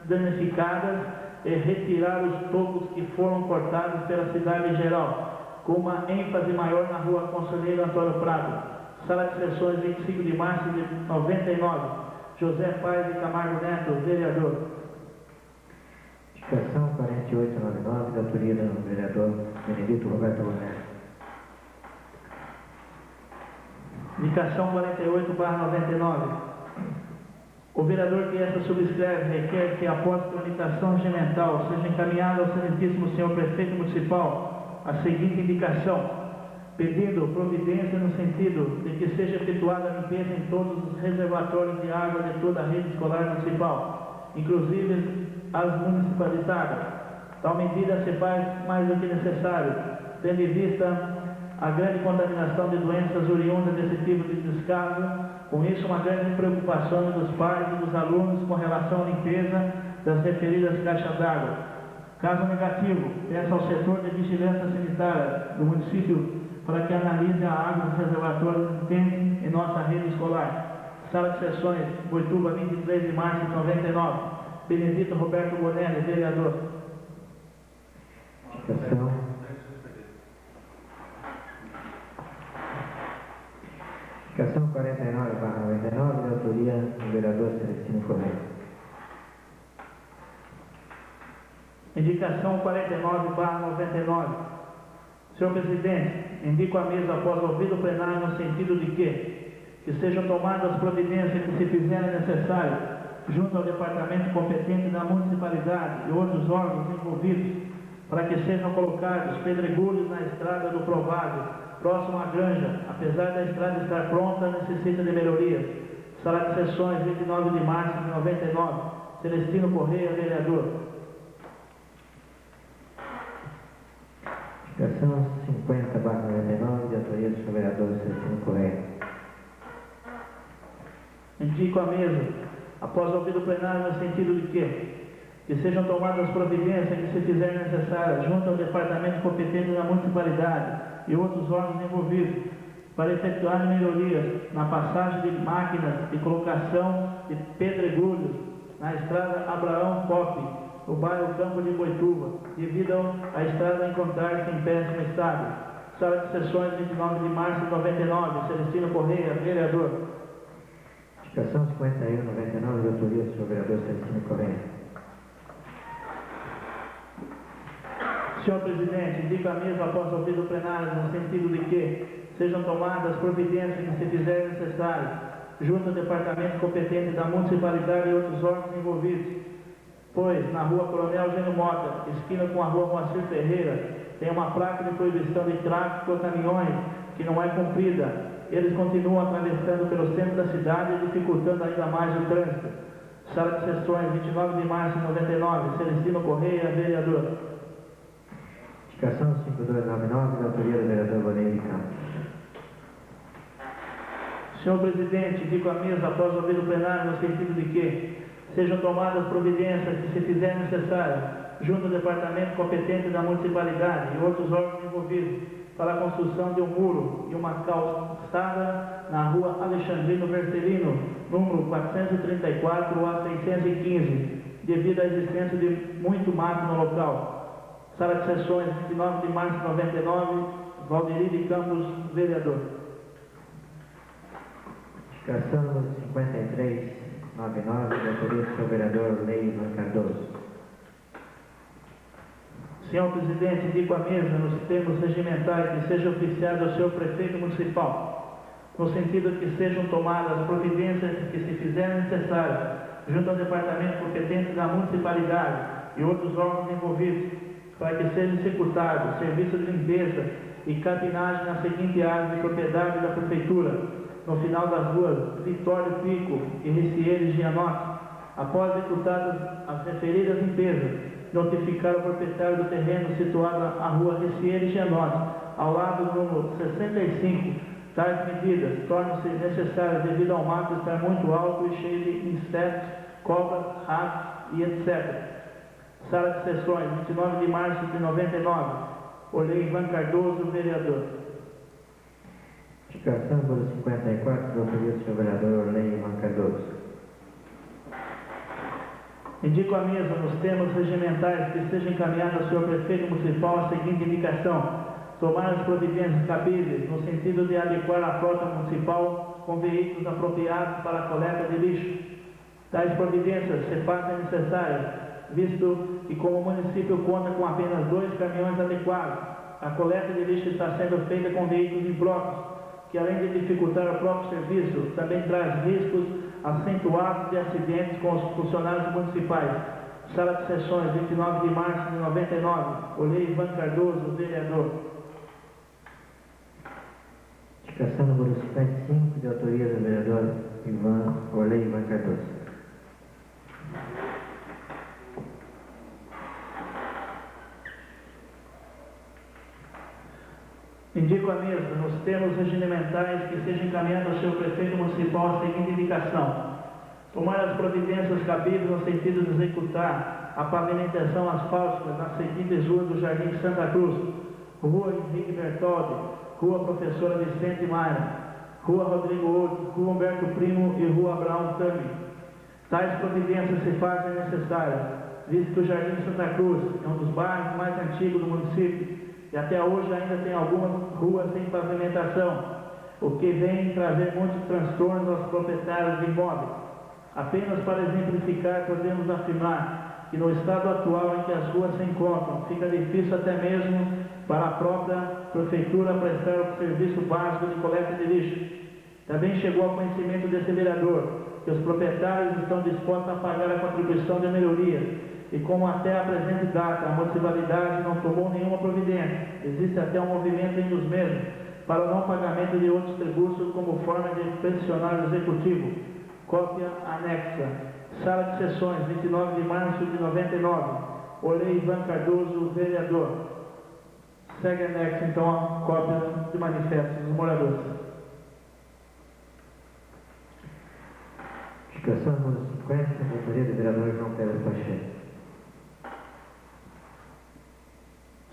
danificadas e retirar os tocos que foram cortados pela cidade em geral, com uma ênfase maior na rua Conselheiro Antônio Prado. Sala de Sessões, 25 de março de 99. José Paes de Camargo Neto, vereador. Indicação 4899, de autoria do vereador Benedito Roberto Bonetti. Indicação 48/99. O vereador que esta subscreve requer que, após tramitação regimental, seja encaminhado ao excelentíssimo senhor prefeito municipal a seguinte indicação, pedindo providência no sentido de que seja efetuada a limpeza em todos os reservatórios de água de toda a rede escolar municipal, inclusive as municipalizadas. Tal medida se faz mais do que necessário, tendo em vista a grande contaminação de doenças oriundas desse tipo de descaso, com isso uma grande preocupação dos pais e dos alunos com relação à limpeza das referidas caixas d'água. Caso negativo, peço ao setor de vigilância sanitária do município para que analise a água dos reservatórios existentes em nossa rede escolar. Sala de Sessões, Boituva, 23 de março de 99. Benedito Roberto Bonelli, vereador. Indicação. Indicação 49/99, de autoria do vereador Celestino Correia. Indicação 49/99. Senhor Presidente, indico a mesa após ouvido o plenário no sentido de que sejam tomadas as providências que se fizerem necessárias junto ao departamento competente da municipalidade e outros órgãos envolvidos para que sejam colocados pedregulhos na estrada do Provável, próximo à Granja, apesar da estrada estar pronta, necessita de melhorias. Sala de sessões, 29 de março de 99. Celestino Correia, vereador. Indicação 50/99, de autoria do senhor vereador Celestino Correia. Indico a mesa, após ouvido o plenário no sentido de que sejam tomadas as providências que se fizerem necessárias junto ao departamento competente da municipalidade e outros órgãos envolvidos para efetuar melhorias na passagem de máquinas de colocação de pedregulhos na estrada Abraão Pop, no bairro Campo de Boituva, devido à estrada encontrar-se em péssimo estado. Sala de sessões, 29 de março de 99, Celestino Correia, vereador. Indicação 51/99, de autoria do senhor vereador Celestino Correia. Senhor Presidente, indico a mesa após ouvido o plenário no sentido de que sejam tomadas as providências que se fizerem necessárias junto ao departamento competente da municipalidade e outros órgãos envolvidos, pois na rua Coronel Gênio Mota, esquina com a rua Moacir Ferreira, tem uma placa de proibição de tráfego por caminhões que não é cumprida. Eles continuam atravessando pelo centro da cidade, dificultando ainda mais o trânsito. Sala de sessões, 29 de março de 99, Celestino Correia, vereador. Indicação 52/99, de autoria do vereador Boneio de Campos. Senhor Presidente, indico a mesa após ouvir o plenário no sentido de que sejam tomadas providências que se fizerem necessárias junto ao departamento competente da municipalidade e outros órgãos envolvidos para a construção de um muro e uma calçada na rua Alexandrino Vercelino, número 434 a 615, devido à existência de muito mato no local. Sala de sessões, 29 de março de 99, Valderi de Campos, vereador. Indicação 53/99, de autoria do senhor vereador Leivan Cardoso. Senhor Presidente, indico a mesa nos termos regimentais que seja oficiado ao senhor prefeito municipal, no sentido que sejam tomadas as providências que se fizerem necessárias junto ao departamento competente da municipalidade e outros órgãos envolvidos, para que seja executado serviço de limpeza e capinagem na seguinte área de propriedade da prefeitura, no final das ruas Vitório Pico e Ricieres Gianotti. Após executadas as referidas limpezas, notificar o proprietário do terreno situado na rua Ricieres Gianotti, ao lado do número 65. Tais medidas tornam-se necessárias devido ao mato estar muito alto e cheio de insetos, cobras, ratos e etc. Sala de sessões, 29 de março de 99. Olhei Ivan Cardoso, vereador. Indicação número 54, de autoria do senhor vereador Orley Ivan Cardoso. Indico a mesa, nos termos regimentais, que seja encaminhada ao senhor prefeito municipal a seguinte indicação: tomar as providências cabíveis no sentido de adequar a frota municipal com veículos apropriados para a coleta de lixo. Tais providências se fazem necessárias, visto que como o município conta com apenas 2 caminhões adequados, a coleta de lixo está sendo feita com veículos em blocos, que além de dificultar o próprio serviço, também traz riscos acentuados de acidentes com os funcionários municipais. Sala de sessões, 29 de março de 99. Olhei Ivan Cardoso, vereador. Indicação número 55, de autoria do vereador Orley Ivan Cardoso. Indico a mesa, nos termos regimentais, que seja encaminhado ao senhor prefeito municipal a seguinte indicação: tomar as providências cabíveis no sentido de executar a pavimentação asfáltica nas seguintes ruas do Jardim Santa Cruz: Rua Henrique Bertoldi, Rua Professora Vicente Maia, Rua Rodrigo Outro, Rua Humberto Primo e Rua Abraão Tami. Tais providências se fazem necessárias, visto que o Jardim Santa Cruz é um dos bairros mais antigos do município e até hoje ainda tem algumas ruas sem pavimentação, o que vem trazer muitos transtornos aos proprietários de imóveis. Apenas para exemplificar, podemos afirmar que no estado atual em que as ruas se encontram, fica difícil até mesmo para a própria prefeitura prestar o serviço básico de coleta de lixo. Também chegou ao conhecimento desse vereador que os proprietários estão dispostos a pagar a contribuição de melhoria e como até a presente data a municipalidade não tomou nenhuma providência, existe até um movimento entre os mesmos para o não pagamento de outros tributos como forma de pressionar o executivo. Cópia anexa. Sala de sessões, 29 de março de 99. Olhei Ivan Cardoso, vereador. Segue anexo, então, a cópia de manifestos dos moradores. Indicação número 50, autoria do vereador João Pedro Pacheco.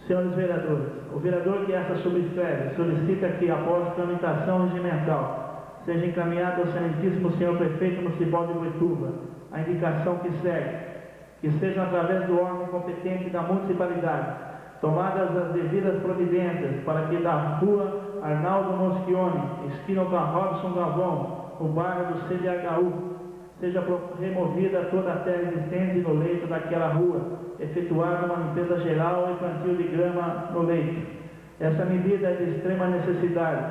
Senhores vereadores, o vereador que essa subscreve solicita que, após tramitação regimental, seja encaminhado ao excelentíssimo senhor prefeito municipal de Boituva a indicação que segue, que sejam através do órgão competente da municipalidade tomadas as devidas providências para que da rua Arnaldo Moschione, esquina com a Robson Galvão, no bairro do CDHU, seja removida toda a terra existente no leito daquela rua, efetuada uma limpeza geral e plantio de grama no leito. Essa medida é de extrema necessidade,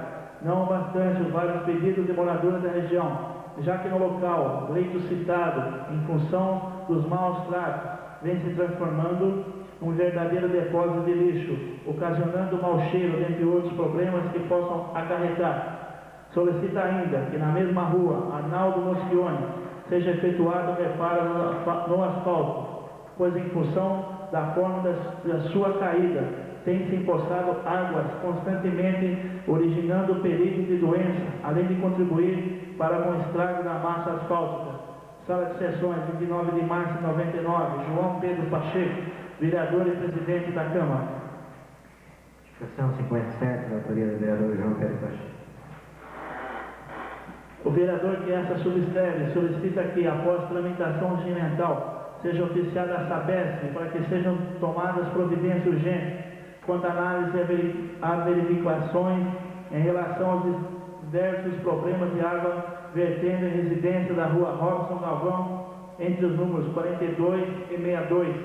não obstante os vários pedidos de moradores da região, já que no local, o leito citado, em função dos maus tratos, vem se transformando um verdadeiro depósito de lixo, ocasionando mau cheiro, dentre outros problemas que possam acarretar. Solicita ainda que na mesma rua, Arnaldo Moschione, seja efetuado o reparo no asfalto, pois em função da forma da sua caída, tem se empoçado águas constantemente, originando perigo de doença, além de contribuir para o estrago da massa asfáltica. Sala de sessões, 29 de março de 99, João Pedro Pacheco, vereador e presidente da Câmara. Indicação 57, da autoria do vereador João Pedro Pacheco. O vereador que essa subscreve solicita que, após tramitação regimental, seja oficiada a Sabesp para que sejam tomadas providências urgentes quanto à análise e verificações em relação aos diversos problemas de água vertendo em residência da rua Robson Galvão, entre os números 42 e 62,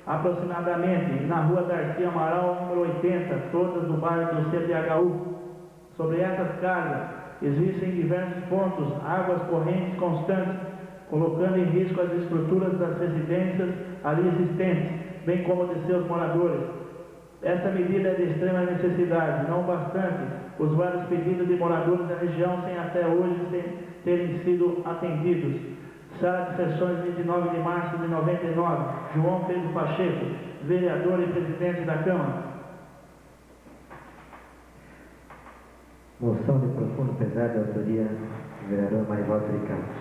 aproximadamente na rua Darcy Amaral, número 80, todas do bairro do CDHU. Sobre essas casas, existem em diversos pontos águas correntes constantes, colocando em risco as estruturas das residências ali existentes, bem como de seus moradores. Essa medida é de extrema necessidade, não bastante os vários pedidos de moradores da região sem até hoje terem sido atendidos. Sala de sessões, 29 de março de 99, João Pedro Pacheco, vereador e presidente da Câmara. Moção de profundo pesar da autoria do vereador Marivaldo de Campos.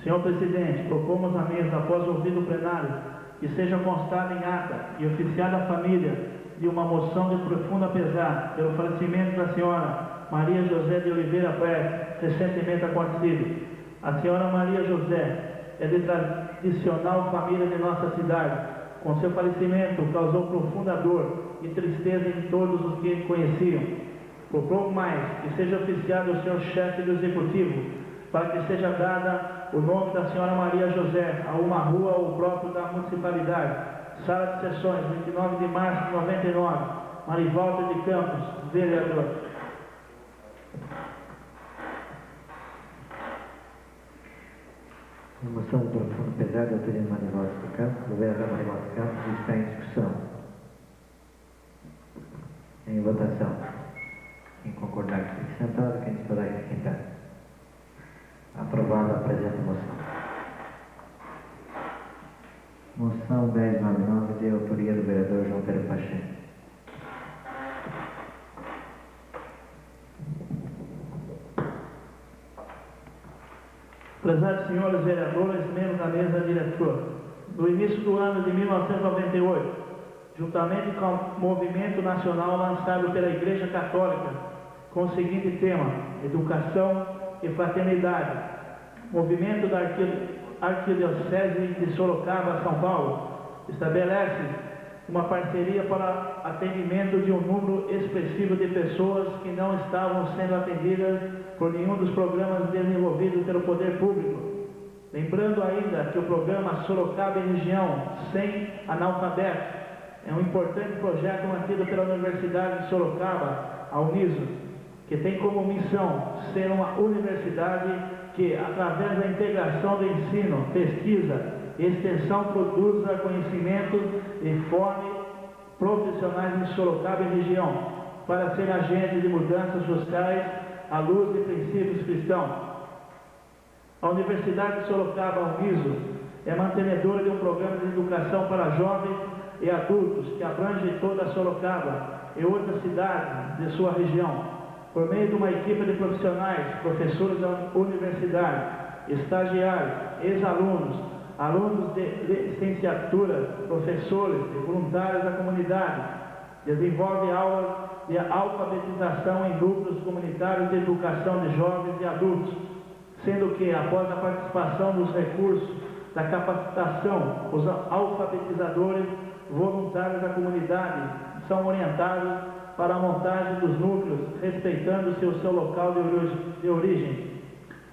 Senhor presidente, propomos à mesa, após ouvido o plenário, que seja constada em ata e oficiada a família de uma moção de profunda pesar pelo falecimento da senhora Maria José de Oliveira Pérez, recentemente acontecido. A senhora Maria José é de tradicional família de nossa cidade. Com seu falecimento, causou profunda dor e tristeza em todos os que conheciam. Propongo mais que seja oficiado o senhor chefe do executivo, para que seja dada o nome da senhora Maria José a uma rua ou próprio da municipalidade. Sala de sessões, 29 de março de 99, Marivaldo de Campos, vereador. A moção de profundo pesar da autoria de Marivaldo de Campos, do vereador Marivaldo de Campos, está em discussão. Em votação. Quem concordar que fique sentado, quem discordar que fique em pé. Aprovada a presente moção. Moção 1099, de autoria do vereador João Pedro Pacheco. Prezados senhores vereadores, membros da mesa diretora, no início do ano de 1998, juntamente com o movimento nacional lançado pela Igreja Católica, com o seguinte tema: Educação e Fraternidade, movimento da Arquidiocese de Sorocaba, São Paulo, estabelece uma parceria para atendimento de um número expressivo de pessoas que não estavam sendo atendidas por nenhum dos programas desenvolvidos pelo poder público. Lembrando ainda que o programa Sorocaba e Região Sem Analfabetos é um importante projeto mantido pela Universidade de Sorocaba, a Uniso, que tem como missão ser uma universidade que, através da integração do ensino, pesquisa e extensão, produza conhecimento e forme profissionais de Sorocaba e região, para ser agentes de mudanças sociais à luz de princípios cristãos. A Universidade de Sorocaba, Uniso, é mantenedora de um programa de educação para jovens e adultos que abrange toda a Sorocaba e outras cidades de sua região, por meio de uma equipe de profissionais, professores da universidade, estagiários, ex-alunos, alunos de licenciatura, professores e voluntários da comunidade. Desenvolve aulas de alfabetização em núcleos comunitários de educação de jovens e adultos, sendo que, após a participação dos recursos da capacitação, os alfabetizadores voluntários da comunidade são orientados para a montagem dos núcleos, respeitando-se o seu local de origem.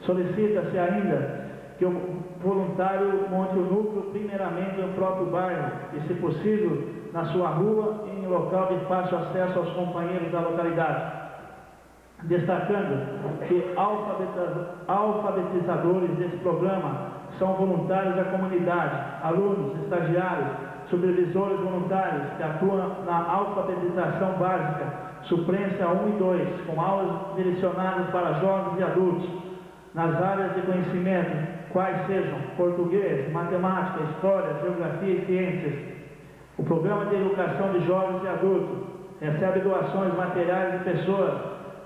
Solicita-se ainda que o voluntário monte o núcleo primeiramente no próprio bairro e, se possível, na sua rua e em local de fácil acesso aos companheiros da localidade. Destacando que alfabetizadores desse programa são voluntários da comunidade, alunos, estagiários, supervisores voluntários que atuam na alfabetização básica, suplência 1 e 2, com aulas direcionadas para jovens e adultos, nas áreas de conhecimento, quais sejam português, matemática, história, geografia e ciências. O programa de educação de jovens e adultos recebe doações materiais de pessoas,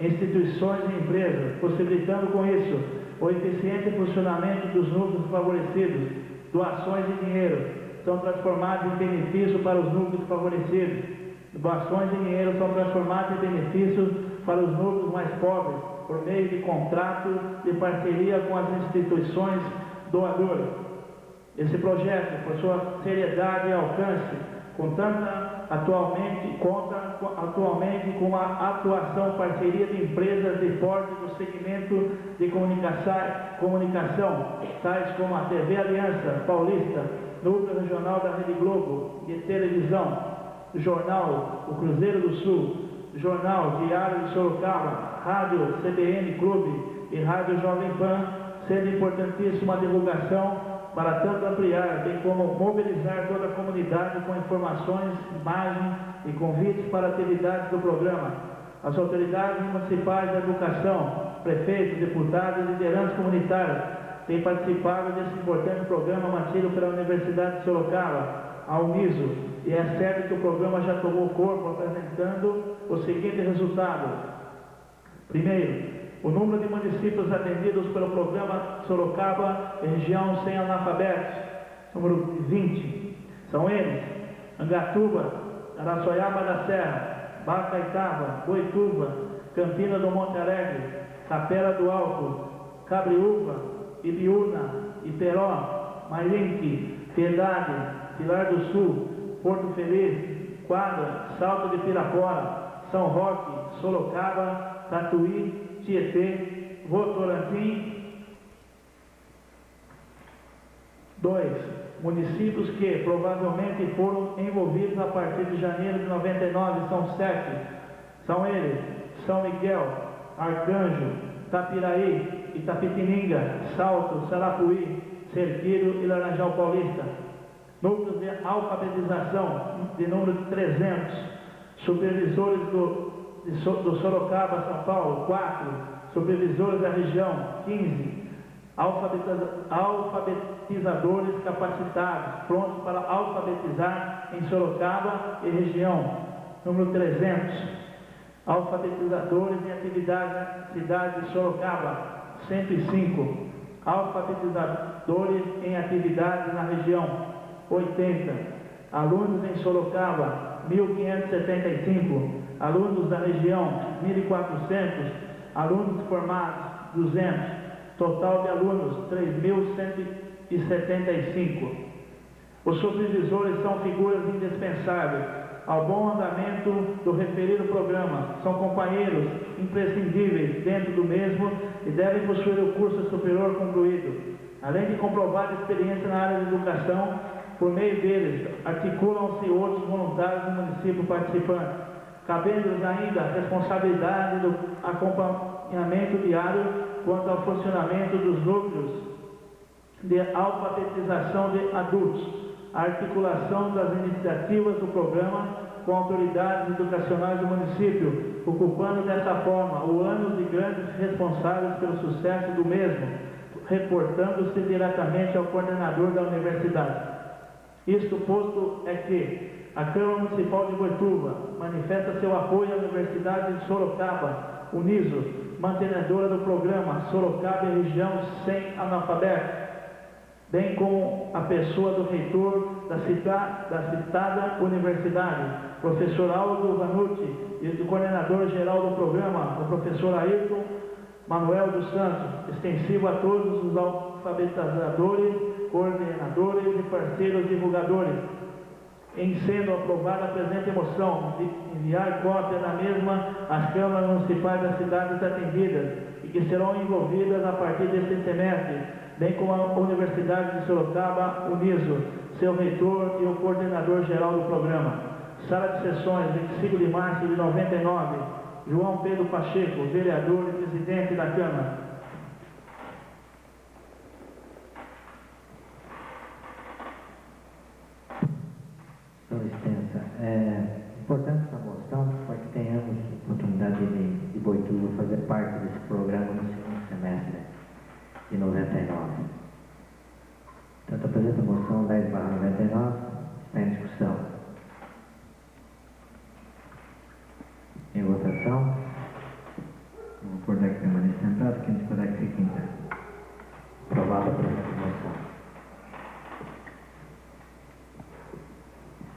instituições e empresas, possibilitando com isso o eficiente funcionamento dos núcleos favorecidos. Doações de dinheiro são transformadas em benefício para os núcleos favorecidos. Doações de dinheiro são transformadas em benefícios para os núcleos mais pobres, por meio de contratos de parceria com as instituições doadoras. Esse projeto, por sua seriedade e alcance, conta atualmente com a atuação parceria de empresas de porte do segmento de comunicação, tais como a TV Aliança Paulista, Núcleo Regional da Rede Globo de Televisão, Jornal O Cruzeiro do Sul, Jornal Diário de Sorocaba, Rádio CBN Clube e Rádio Jovem Pan, sendo importantíssima a divulgação para tanto ampliar, bem como mobilizar toda a comunidade com informações, imagens e convites para atividades do programa. As autoridades municipais da educação, prefeitos, deputados e lideranças comunitárias têm participado desse importante programa mantido pela Universidade de Sorocaba, a Uniso, e é certo que o programa já tomou corpo, apresentando o seguinte resultado. Primeiro, o número de municípios atendidos pelo programa Sorocaba e Região Sem Analfabetos, número 20. São eles: Angatuba, Araçoiaba da Serra, Bacaitaba, Boituva, Campina do Monte Alegre, Capela do Alto, Cabriúva, Ibiúna, Iperó, Marinque, Piedade, Pilar do Sul, Porto Feliz, Quadra, Salto de Pirapora, São Roque, Sorocaba, Tatuí, Tietê, Votorantim. 2. Municípios que provavelmente foram envolvidos a partir de janeiro de 99 são 7. São eles: São Miguel, Arcanjo, Tapiraí, Itapetininga, Salto, Sarapuí, Cerqueiro e Laranjal Paulista. Núcleos de alfabetização de número de 300. Supervisores do Sorocaba, São Paulo, 4. Supervisores da região, 15. Alfabetizadores capacitados, prontos para alfabetizar em Sorocaba e região, número 300. Alfabetizadores em atividade na cidade de Sorocaba, 105. Alfabetizadores em atividades na região, 80. Alunos em Sorocaba, 1.575. Alunos da região, 1.400. Alunos formados, 200. Total de alunos, 3.175. Os supervisores são figuras indispensáveis ao bom andamento do referido programa. São companheiros imprescindíveis dentro do mesmo e devem possuir o curso superior concluído. além de comprovada experiência na área de educação, por meio deles, articulam-se outros voluntários do município participante, cabendo-lhes ainda a responsabilidade do acompanhamento diário quanto ao funcionamento dos núcleos de alfabetização de adultos, a articulação das iniciativas do programa com autoridades educacionais do município, ocupando dessa forma o ânimo de grandes responsáveis pelo sucesso do mesmo, reportando-se diretamente ao coordenador da universidade. Isto posto é que a Câmara Municipal de Boituva manifesta seu apoio à Universidade de Sorocaba, Uniso, mantenedora do programa Sorocaba e Região Sem Analfabetos, bem como a pessoa do reitor da citada universidade, professor Aldo Vanucci, e do coordenador-geral do programa, o professor Ayrton Manuel dos Santos, extensivo a todos os alfabetizadores, coordenadores e parceiros divulgadores. Em sendo aprovada a presente moção, de enviar cópia da mesma às câmaras municipais das cidades atendidas e que serão envolvidas a partir deste semestre, bem como a Universidade de Sorocaba, Uniso, seu reitor e o coordenador-geral do programa. Sala de sessões, 25 de março de 99, João Pedro Pacheco, vereador e presidente da Câmara. Com licença, é importante essa moção para que tenhamos a oportunidade de Boituva fazer parte desse programa no segundo semestre de 99. Portanto, apresento a moção 10/99, está em discussão. Em votação. Vamos acordar que permaneça sentado, quem discordar que fique em pé. Aprovada a presente moção.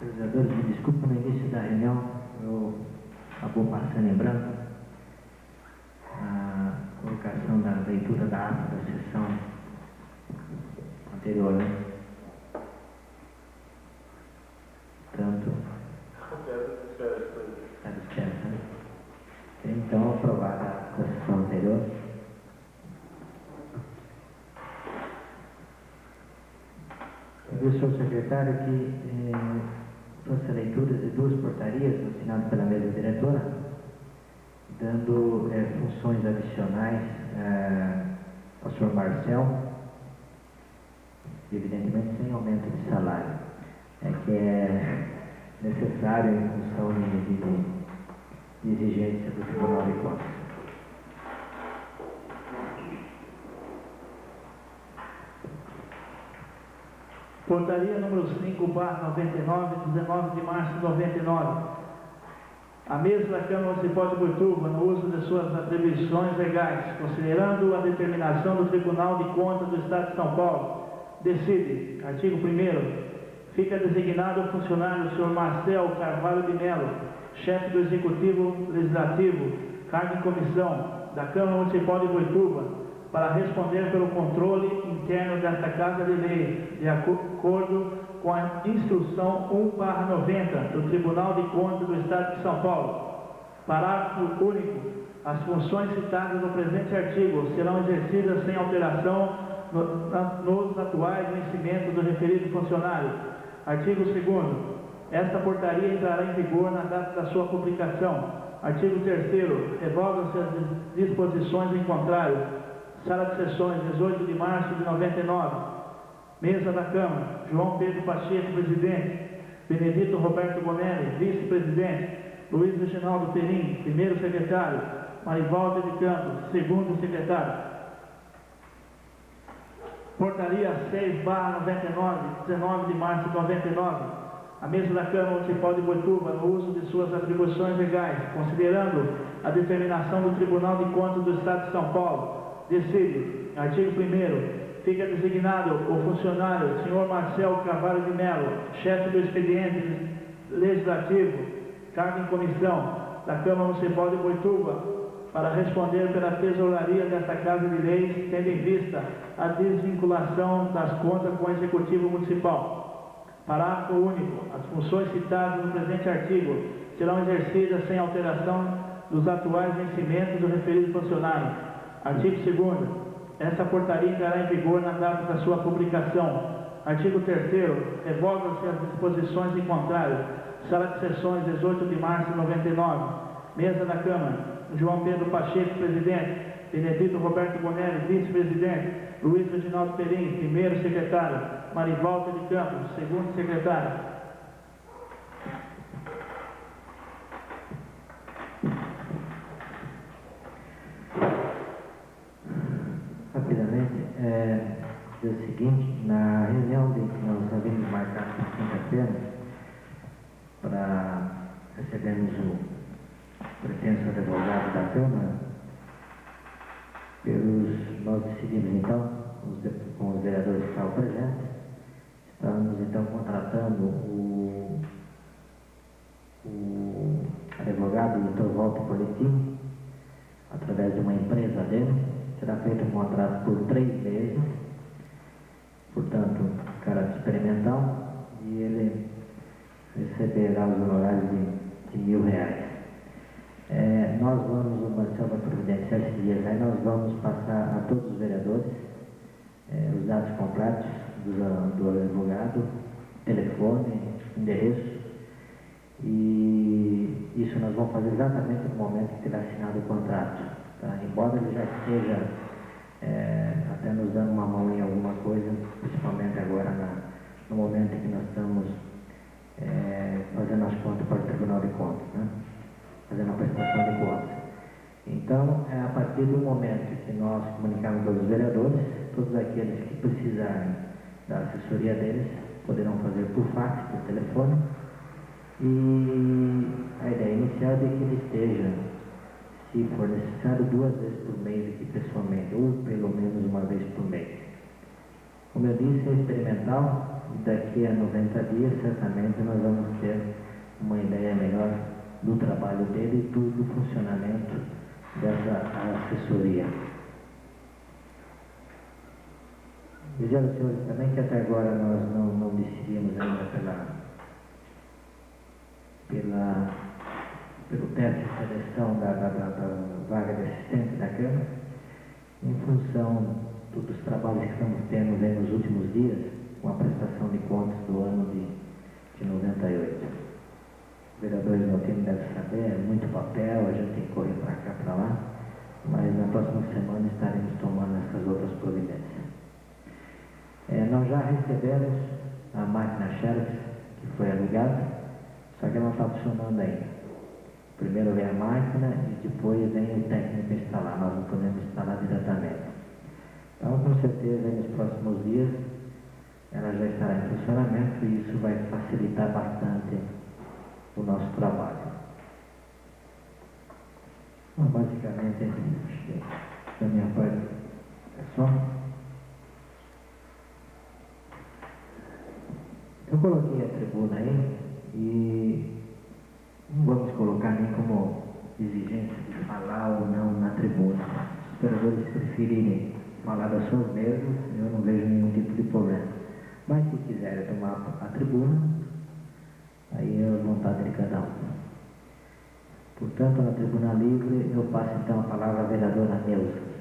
Vereadores, me desculpa, no início da reunião eu acabou passando em branco a colocação da leitura da ata da sessão anterior, né? Portanto, está dispensa, né? Então, aprovada a ata da sessão anterior. Eu sou o secretário que trouxe a leitura de duas portarias assinadas pela mesa diretora, dando funções adicionais ao senhor Marcel, evidentemente sem aumento de salário, que é necessário em função de exigência do Tribunal de Contas. Portaria número 5/99, 19 de março de 99. A mesa da Câmara Municipal de Boituva, no uso de suas atribuições legais, considerando a determinação do Tribunal de Contas do Estado de São Paulo, decide, artigo 1º, fica designado o funcionário o Sr. Marcel Carvalho de Melo, chefe do Executivo Legislativo, cargo em comissão da Câmara Municipal de Boituva, para responder pelo controle interno desta Casa de Lei, de acordo com a Instrução 1/90 do Tribunal de Contas do Estado de São Paulo. Parágrafo único. As funções citadas no presente artigo serão exercidas sem alteração nos atuais vencimentos do referido funcionário. Artigo 2º. Esta portaria entrará em vigor na data da sua publicação. Artigo 3º. Revogam-se as disposições em contrário. Sala de sessões, 18 de março de 99. Mesa da Câmara, João Pedro Pacheco, presidente. Benedito Roberto Bonelli, vice-presidente. Luiz Reginaldo Perim, primeiro secretário. Marivaldo de Campos, segundo secretário. Portaria 6/99, 19 de março de 99. A mesa da Câmara Municipal de Boituva, no uso de suas atribuições legais, considerando a determinação do Tribunal de Contas do Estado de São Paulo, decide, artigo 1º, fica designado o funcionário Sr. Marcel Carvalho de Melo, chefe do expediente legislativo, cargo em comissão da Câmara Municipal de Boituva, para responder pela tesouraria desta Casa de Leis, tendo em vista a desvinculação das contas com o Executivo Municipal. Parágrafo único. As funções citadas no presente artigo serão exercidas sem alteração dos atuais vencimentos do referido funcionário. Artigo 2º. Essa portaria entrará em vigor na data da sua publicação. Artigo 3º. Revogam-se as disposições em contrário. Sala de Sessões, 18 de março de 99. Mesa da Câmara. João Pedro Pacheco, presidente. Benedito Roberto Bonelli, vice-presidente. Luiz Reginaldo Perim, primeiro secretário. Marivalta de Campos, segundo secretário. Rapidamente, dizer o seguinte, na reunião que nós havíamos marcado para quinta-feira, para recebermos o pretenso advogado da Câmara, nós decidimos então, com os vereadores que estavam presentes, estávamos então contratando o advogado Dr. Walter Politim, através de uma empresa dele. Será feito um contrato por 3 meses, portanto, caráter experimental, e ele receberá os honorários de R$1.000. Nós vamos, uma ação providencial esses dias aí, nós vamos passar a todos os vereadores os dados completos do advogado, telefone, endereço, e isso nós vamos fazer exatamente no momento que terá assinado o contrato. Tá? Embora ele já esteja até nos dando uma mão em alguma coisa, principalmente agora no momento em que nós estamos fazendo as contas para o Tribunal de Contas, né? Fazendo a prestação de contas. Então, a partir do momento que nós comunicamos aos vereadores, todos aqueles que precisarem da assessoria deles poderão fazer por fax, por telefone, e a ideia inicial é de que ele esteja, se for necessário, 2 vezes por mês aqui pessoalmente, ou pelo menos uma vez por mês. Como eu disse, é experimental, e daqui a 90 dias, certamente, nós vamos ter uma ideia melhor do trabalho dele e do funcionamento dessa assessoria. Dizer aos senhores também que até agora nós não decidimos ainda pelo teste de seleção da vaga de assistente da Câmara, em função dos trabalhos que estamos tendo nos últimos dias, com a prestação de contas do ano de 98. Os vereadores do time devem saber, é muito papel, a gente tem que correr para cá, para lá, mas na próxima semana estaremos tomando essas outras providências. Nós já recebemos a máquina Xerox, que foi alugada, só que ela não está funcionando ainda. Primeiro vem a máquina e depois vem o técnico instalar, nós não podemos instalar diretamente. Então, com certeza, nos próximos dias, ela já estará em funcionamento e isso vai facilitar bastante o nosso trabalho. Então, basicamente, acho que da minha parte é só. Eu coloquei a tribuna aí e não vamos colocar nem como exigência de falar ou não na tribuna. Os vereadores preferirem falar das suas mesas, eu não vejo nenhum tipo de problema. Mas se quiserem tomar a tribuna, aí é a vontade de cada um. Portanto, na tribuna livre, eu passo então a palavra à vereadora Neuza.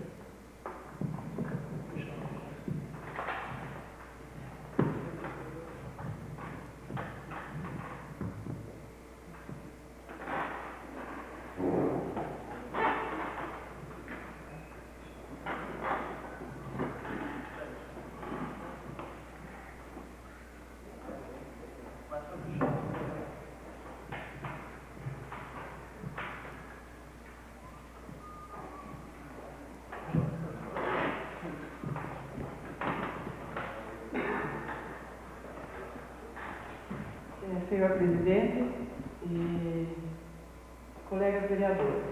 Senhor presidente e colegas vereadores,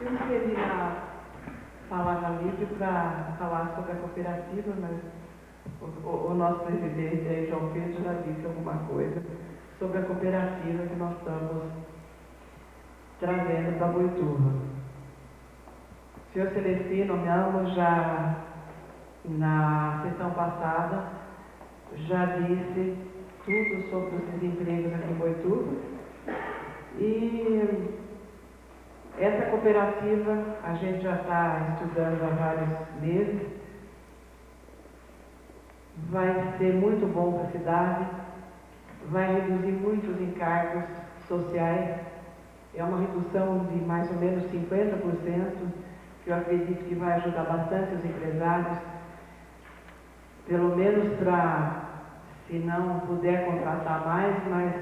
eu escrevi na palavra livre para falar sobre a cooperativa, mas o nosso presidente aí, João Pedro, já disse alguma coisa sobre a cooperativa que nós estamos trazendo para Boituva. O senhor Celestino Mello já na sessão passada já disse tudo sobre os desempregos aqui em Boituva. E essa cooperativa a gente já está estudando há vários meses, vai ser muito bom para a cidade, vai reduzir muitos encargos sociais. É uma redução de mais ou menos 50%, que eu acredito que vai ajudar bastante os empresários, pelo menos para, se não puder contratar mais,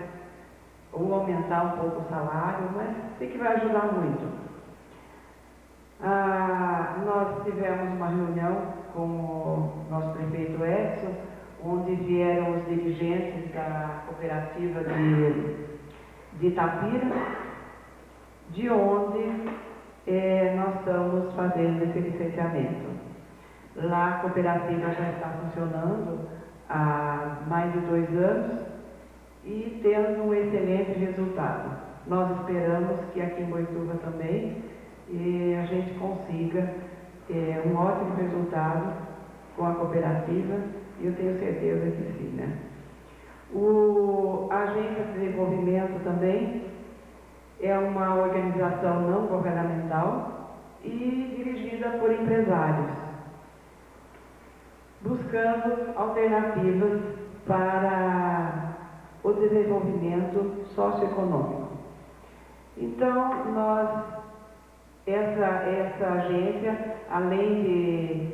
ou aumentar um pouco o salário, mas sei que vai ajudar muito. Nós tivemos uma reunião com o nosso prefeito Edson, onde vieram os dirigentes da cooperativa de Itapira, de onde nós estamos fazendo esse licenciamento. Lá a cooperativa já está funcionando há mais de 2 anos e tendo um excelente resultado. Nós esperamos que aqui em Boituva também a gente consiga um ótimo resultado com a cooperativa, e eu tenho certeza que sim, né? A Agência de Desenvolvimento também é uma organização não governamental e dirigida por empresários, buscando alternativas para o desenvolvimento socioeconômico. Então, essa agência, além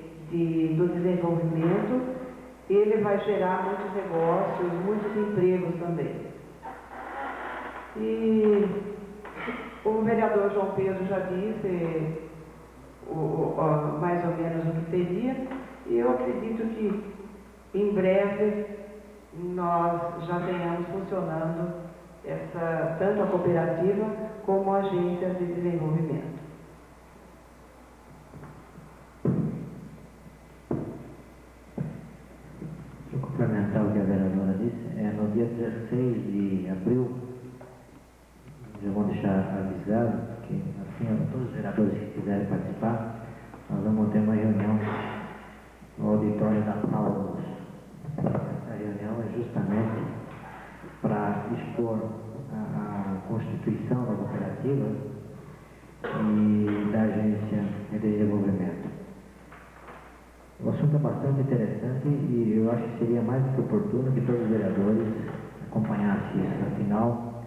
do desenvolvimento, ele vai gerar muitos negócios, muitos empregos também. E o vereador João Pedro já disse mais ou menos o que seria, e eu acredito que em breve nós já tenhamos funcionando tanto a cooperativa como a agência de desenvolvimento. Deixa eu complementar o que a vereadora disse. No dia 16 de abril, já vou deixar avisado que, assim, todos os vereadores que quiserem participar, nós vamos ter uma reunião no auditório da Paulus. Essa reunião é justamente para expor a constituição da cooperativa e da agência de desenvolvimento. O assunto é bastante interessante e eu acho que seria mais do que oportuno que todos os vereadores acompanhassem isso. Afinal,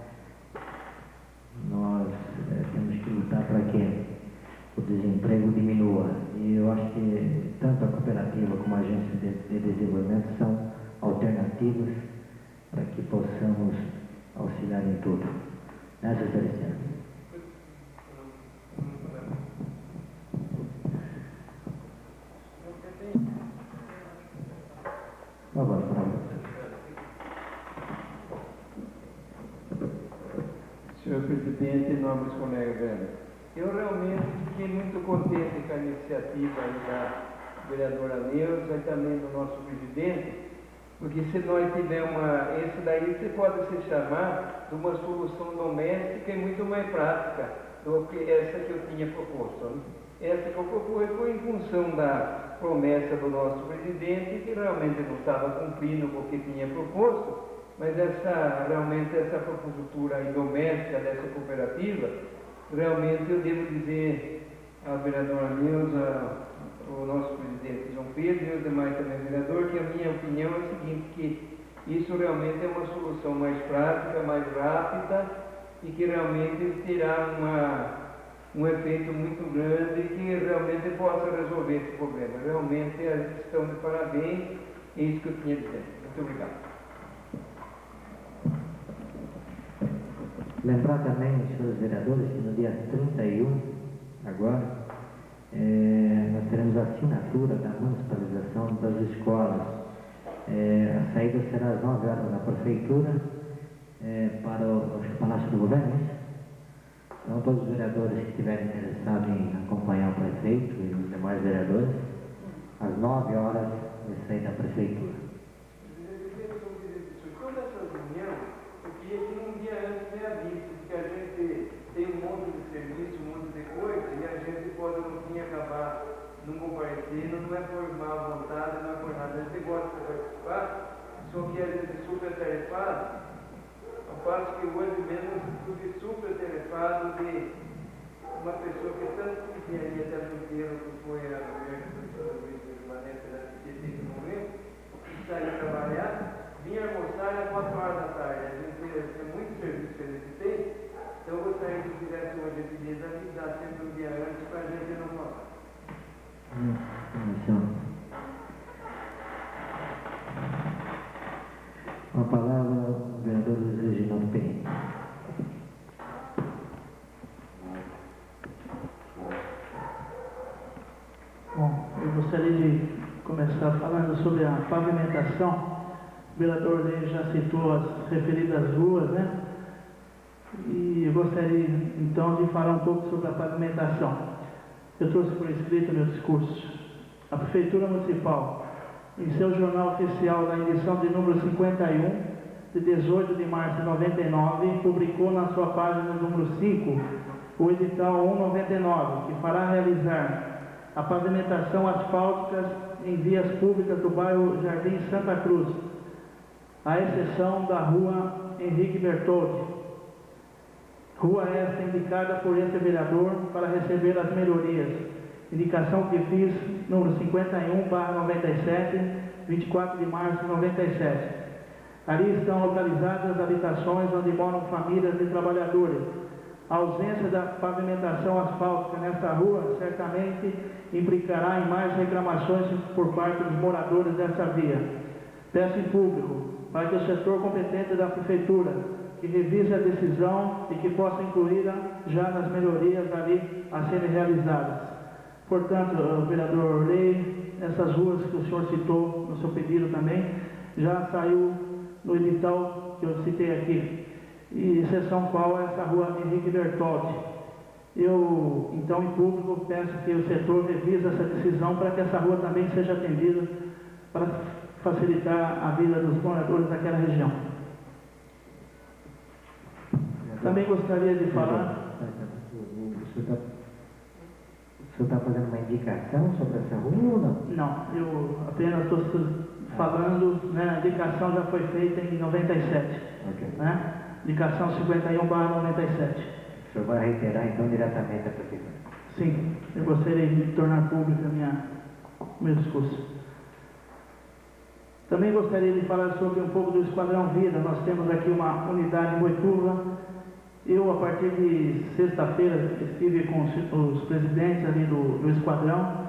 nós temos que lutar para que o desemprego diminua. E eu acho que tanto a cooperativa como a agência de desenvolvimento são alternativas para que possamos auxiliar em tudo. Nessa Celestiana. Senhor presidente e nobres colegas velhos, eu realmente fiquei muito contente com a iniciativa da vereadora Neuza e também do nosso presidente, porque se nós tivermos esse daí, você pode se chamar de uma solução doméstica e muito mais prática do que essa que eu tinha proposto. Né? Essa que eu propus foi em função da promessa do nosso presidente, que realmente não estava cumprindo com o que tinha proposto, mas realmente essa propositura doméstica dessa cooperativa, realmente eu devo dizer à vereadora Neuza, o nosso presidente João Pedro e os demais também vereadores, que a minha opinião é o seguinte, que isso realmente é uma solução mais prática, mais rápida e que realmente terá um efeito muito grande e que realmente possa resolver esse problema. Realmente estão de parabéns, é isso que eu tinha a dizer. Muito obrigado. Lembrar também, senhores vereadores, que no dia 31, agora, nós teremos a assinatura da municipalização das escolas. A saída será às 9 horas na prefeitura para o Palácio do Governo. Então, todos os vereadores que estiverem interessados em acompanhar o prefeito e os demais vereadores, às 9 horas vai sair da prefeitura. Toda essa reunião, eu queria que um dia antes me avise, porque a gente tem um monte de serviço, um monte de coisa, e a gente pode, no fim, acabar não comparecendo, não é por má vontade, não é por nada. A gente gosta de participar, só que a gente é super tarefado, ao passo que hoje mesmo estive super tarefado de uma pessoa que tanto queria até no inteiro, que foi a mulher do professor Luiz Vanessa da PCT que morreu, sair trabalhar, vir almoçar às 4 horas da tarde. A gente tem muito serviço que a gente tem, então eu gostaria que fizesse uma gentileza avisar sempre um dia antes para a gente não falar. Com a palavra, o vereador Luiz Reginaldo Perim. Bom, eu gostaria de começar falando sobre a pavimentação. O vereador Ney já citou as referidas ruas, né? E eu gostaria, então, de falar um pouco sobre a pavimentação. Eu trouxe por escrito meu discurso. A Prefeitura Municipal, em seu jornal oficial, na edição de número 51, de 18 de março de 99, publicou na sua página número 5, o edital 199, que fará realizar a pavimentação asfáltica em vias públicas do bairro Jardim Santa Cruz, à exceção da rua Henrique Bertoldi. Rua esta indicada por esse vereador para receber as melhorias. Indicação que fiz, número 51/97, 24 de março de 97. Ali estão localizadas as habitações onde moram famílias de trabalhadores. A ausência da pavimentação asfáltica nesta rua certamente implicará em mais reclamações por parte dos moradores dessa via. Peço em público para que o setor competente da Prefeitura que revise a decisão e que possa incluí-la já nas melhorias ali a serem realizadas. Portanto, vereador Lei, essas ruas que o senhor citou no seu pedido também, já saiu no edital que eu citei aqui, e exceção qual é essa rua Henrique Bertoldi. Eu, então, em público, peço que o setor revise essa decisão para que essa rua também seja atendida para facilitar a vida dos moradores daquela região. Também gostaria de falar... O senhor está fazendo uma indicação sobre essa rua ou não? Não, eu apenas estou falando, né, a indicação já foi feita em 97. Ok. Né? Indicação 51/97. O senhor vai reiterar então diretamente a prefeitura? Sim, eu gostaria de tornar público meu discurso. Também gostaria de falar sobre um pouco do Esquadrão Vida. Nós temos aqui uma unidade em Boituva. Eu, a partir de sexta-feira, estive com os presidentes ali do Esquadrão,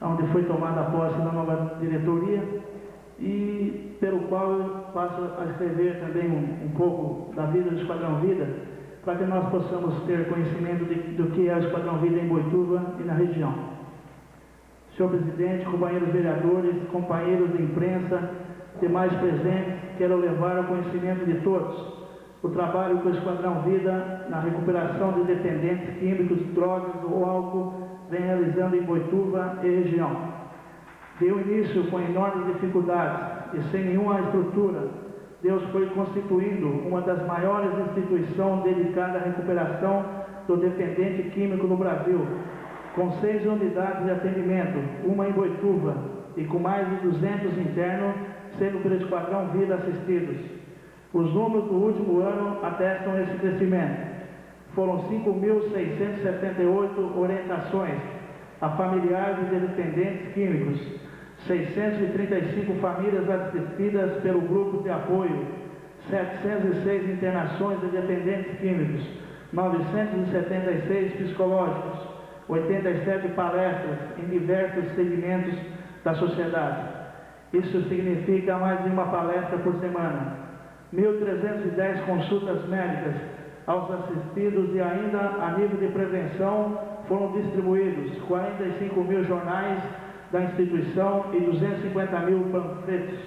onde foi tomada a posse da nova diretoria, e pelo qual eu passo a escrever também um pouco da vida do Esquadrão Vida, para que nós possamos ter conhecimento do que é o Esquadrão Vida em Boituva e na região. Senhor presidente, companheiros vereadores, companheiros de imprensa, demais presentes, quero levar ao conhecimento de todos o trabalho que o Esquadrão Vida na recuperação de dependentes químicos, drogas ou álcool vem realizando em Boituva e região. Deu início com enormes dificuldades e sem nenhuma estrutura. Deus foi constituindo uma das maiores instituições dedicada à recuperação do dependente químico no Brasil, com 6 unidades de atendimento, uma em Boituva e com mais de 200 internos, sendo pelo Esquadrão Vida assistidos. Os números do último ano atestam esse crescimento. Foram 5.678 orientações a familiares de dependentes químicos, 635 famílias assistidas pelo grupo de apoio, 706 internações de dependentes químicos, 976 psicológicos, 87 palestras em diversos segmentos da sociedade. Isso significa mais de uma palestra por semana. 1.310 consultas médicas aos assistidos e ainda a nível de prevenção foram distribuídos 45.000 jornais da instituição e 250.000 panfletos.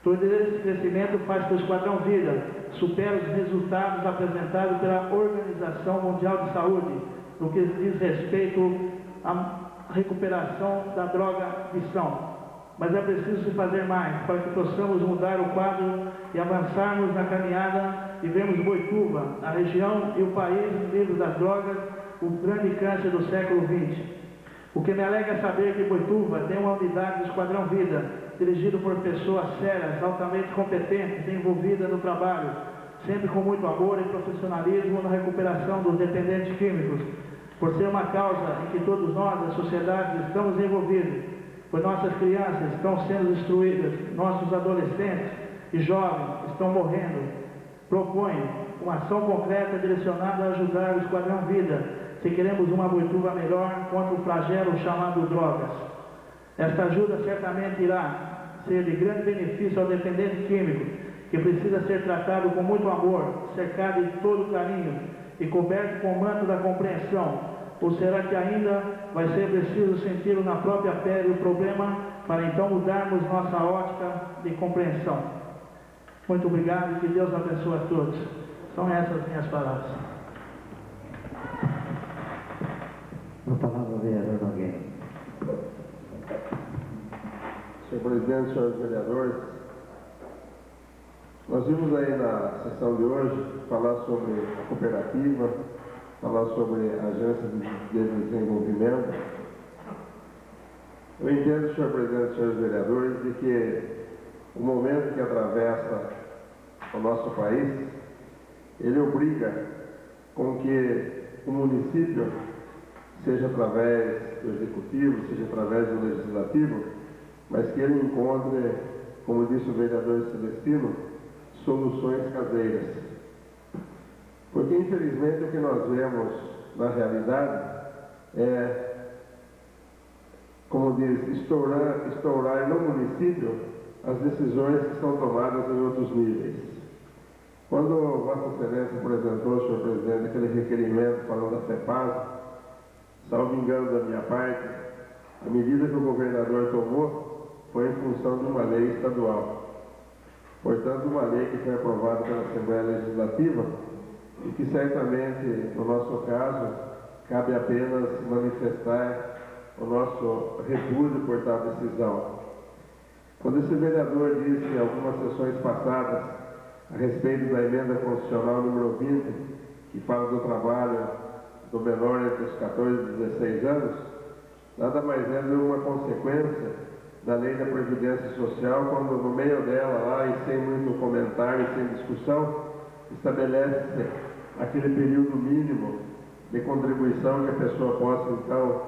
Todo esse crescimento faz que o Esquadrão Vida supere os resultados apresentados pela Organização Mundial de Saúde no que diz respeito à recuperação da droga-adição. Mas é preciso se fazer mais para que possamos mudar o quadro e avançarmos na caminhada e vermos Boituva, a região e o país livres das drogas, o grande câncer do século XX. O que me alegra é saber que Boituva tem uma unidade do Esquadrão Vida, dirigido por pessoas sérias, altamente competentes, envolvidas no trabalho, sempre com muito amor e profissionalismo na recuperação dos dependentes químicos, por ser uma causa em que todos nós, a sociedade, estamos envolvidos. pois nossas crianças estão sendo destruídas, nossos adolescentes e jovens estão morrendo. Proponho uma ação concreta direcionada a ajudar o Esquadrão Vida, se queremos uma Boituva melhor contra o flagelo chamado drogas. Esta ajuda certamente irá ser de grande benefício ao dependente químico, que precisa ser tratado com muito amor, cercado de todo carinho e coberto com o manto da compreensão. Ou será que ainda vai ser preciso senti-lo na própria pele o problema para então mudarmos nossa ótica de compreensão? Muito obrigado e que Deus abençoe a todos. São essas minhas palavras. A palavra, vereador Nogueira. Senhor presidente, senhores vereadores, nós vimos aí na sessão de hoje falar sobre a cooperativa, falar sobre a agência de desenvolvimento. Eu entendo, senhor presidente, senhores vereadores, de que o momento que atravessa o nosso país, ele obriga com que o município, seja através do executivo, seja através do legislativo, mas que ele encontre, como disse o vereador Celestino, soluções caseiras. Porque, infelizmente, o que nós vemos na realidade é, como diz, estourar no município as decisões que são tomadas em outros níveis. Quando Vossa Excelência apresentou, senhor presidente, aquele requerimento falando da FEPAS, salvo engano da minha parte, a medida que o governador tomou foi em função de uma lei estadual. Portanto, uma lei que foi aprovada pela Assembleia Legislativa e que certamente, no nosso caso, cabe apenas manifestar o nosso repúdio por tal decisão. Quando esse vereador disse em algumas sessões passadas a respeito da emenda constitucional número 20, que fala do trabalho do menor entre os 14 e 16 anos, nada mais é do que uma consequência da Lei da Previdência Social, quando no meio dela, lá, e sem muito comentário, sem discussão, estabelece aquele período mínimo de contribuição que a pessoa possa, então,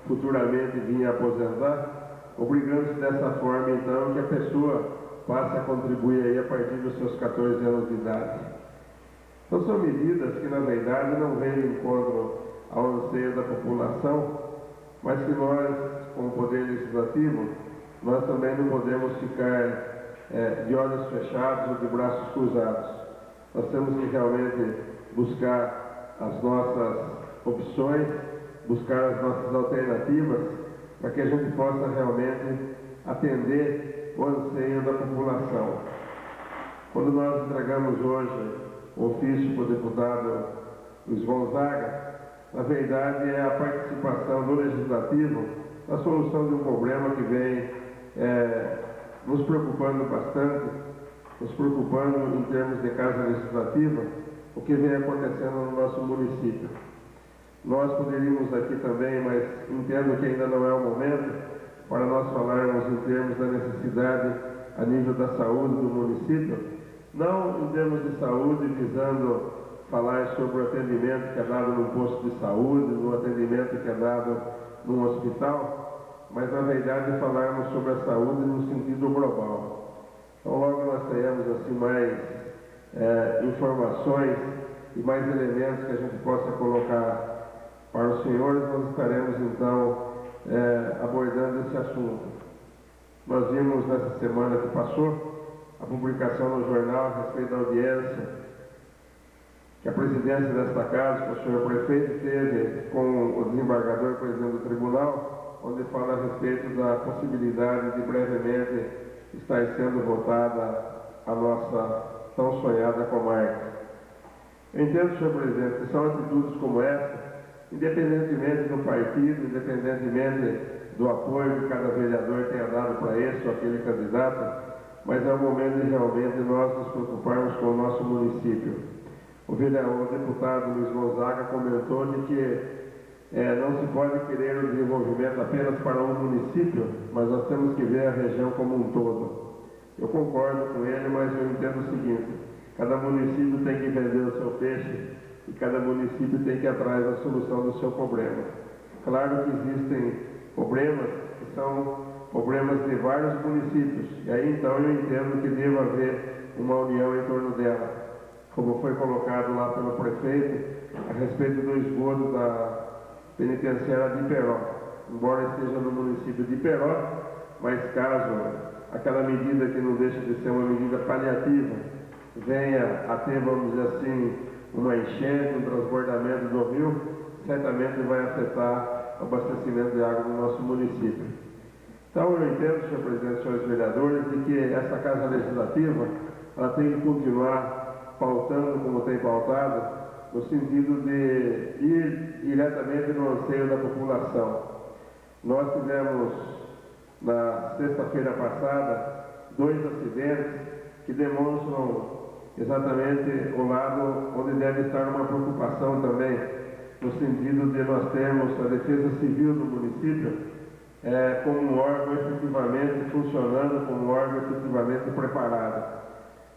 futuramente vir a aposentar, obrigando-se dessa forma, então, que a pessoa passe a contribuir aí a partir dos seus 14 anos de idade. Então, são medidas que, na verdade, não vêm de encontro ao anseio da população, mas que nós, como Poder Legislativo, nós também não podemos ficar de olhos fechados ou de braços cruzados. Nós temos que realmente buscar as nossas opções, buscar as nossas alternativas, para que a gente possa realmente atender o anseio da população. Quando nós entregamos hoje o ofício para o deputado Luiz Gonzaga, na verdade é a participação do Legislativo na solução de um problema que vem nos preocupando bastante, nos preocupando em termos de casa legislativa, o que vem acontecendo no nosso município. Nós poderíamos aqui também, mas entendo que ainda não é o momento, para nós falarmos em termos da necessidade a nível da saúde do município, não em termos de saúde, visando falar sobre o atendimento que é dado num posto de saúde, no atendimento que é dado num hospital, mas na verdade falarmos sobre a saúde no sentido global. Então logo nós tenhamos assim mais informações e mais elementos que a gente possa colocar para os senhores, nós estaremos então abordando esse assunto. Nós vimos nessa semana que passou a publicação no jornal a respeito da audiência que a presidência desta casa, que o senhor prefeito, teve com o desembargador presidente do tribunal, onde fala a respeito da possibilidade de brevemente estar sendo votada a nossa tão sonhada comarca. Eu entendo, senhor presidente, que são atitudes como essa, independentemente do partido, independentemente do apoio que cada vereador tenha dado para esse ou aquele candidato, mas é o momento de realmente nós nos preocuparmos com o nosso município. O deputado Luiz Gonzaga comentou de que não se pode querer o desenvolvimento apenas para um município, mas nós temos que ver a região como um todo. Eu concordo com ele, mas eu entendo o seguinte: cada município tem que vender o seu peixe e cada município tem que ir atrás da solução do seu problema. Claro que existem problemas que são problemas de vários municípios. E aí então eu entendo que deva haver uma união em torno dela, como foi colocado lá pelo prefeito a respeito do esgoto da penitenciária de Iperó. Embora esteja no município de Iperó, mas caso aquela medida que não deixa de ser uma medida paliativa venha a ter, vamos dizer assim, uma enchente, um transbordamento do rio, certamente vai afetar o abastecimento de água no nosso município. Então eu entendo, senhor presidente, senhores vereadores, de que essa Casa Legislativa ela tem que continuar pautando como tem pautado, no sentido de ir diretamente no anseio da população. Nós tivemos, na sexta-feira passada, 2 acidentes que demonstram exatamente o lado onde deve estar uma preocupação também, no sentido de nós termos a Defesa Civil do município como um órgão efetivamente funcionando, como um órgão efetivamente preparado.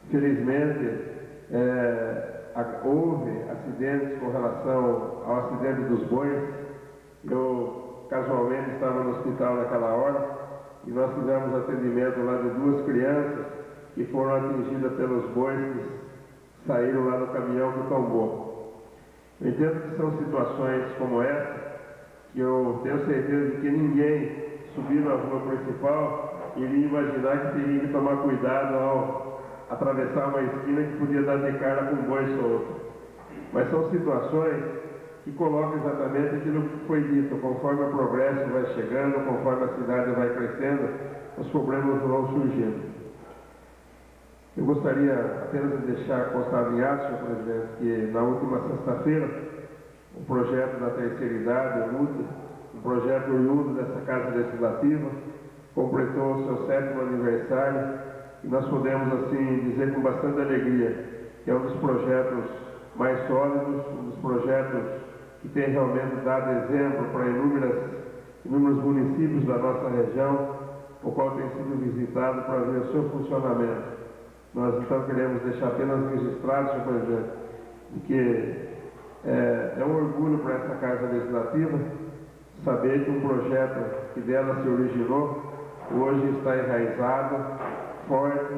Felizmente, houve acidentes com relação ao acidente dos bois. Eu casualmente estava no hospital naquela hora e nós fizemos atendimento lá de 2 crianças que foram atingidas pelos bois que saíram lá no caminhão que tombou. Eu entendo que são situações como essa que eu tenho certeza de que ninguém subindo a rua principal iria imaginar que teria que tomar cuidado ao atravessar uma esquina que podia dar de cara com um boi solto. Mas são situações que colocam exatamente aquilo que foi dito. Conforme o progresso vai chegando, conforme a cidade vai crescendo, os problemas vão surgindo. Eu gostaria apenas de deixar constado em ato, senhor presidente, que na última sexta-feira, o projeto da terceira idade, o MUT, um projeto oriundo dessa Casa Legislativa, completou o seu 7º aniversário e nós podemos, assim, dizer com bastante alegria que é um dos projetos mais sólidos, um dos projetos que tem realmente dado exemplo para inúmeros municípios da nossa região, o qual tem sido visitado para ver o seu funcionamento. Nós, então, queremos deixar apenas registrado, senhor presidente, que é um orgulho para essa Casa Legislativa saber que um projeto que dela se originou hoje está enraizado, forte,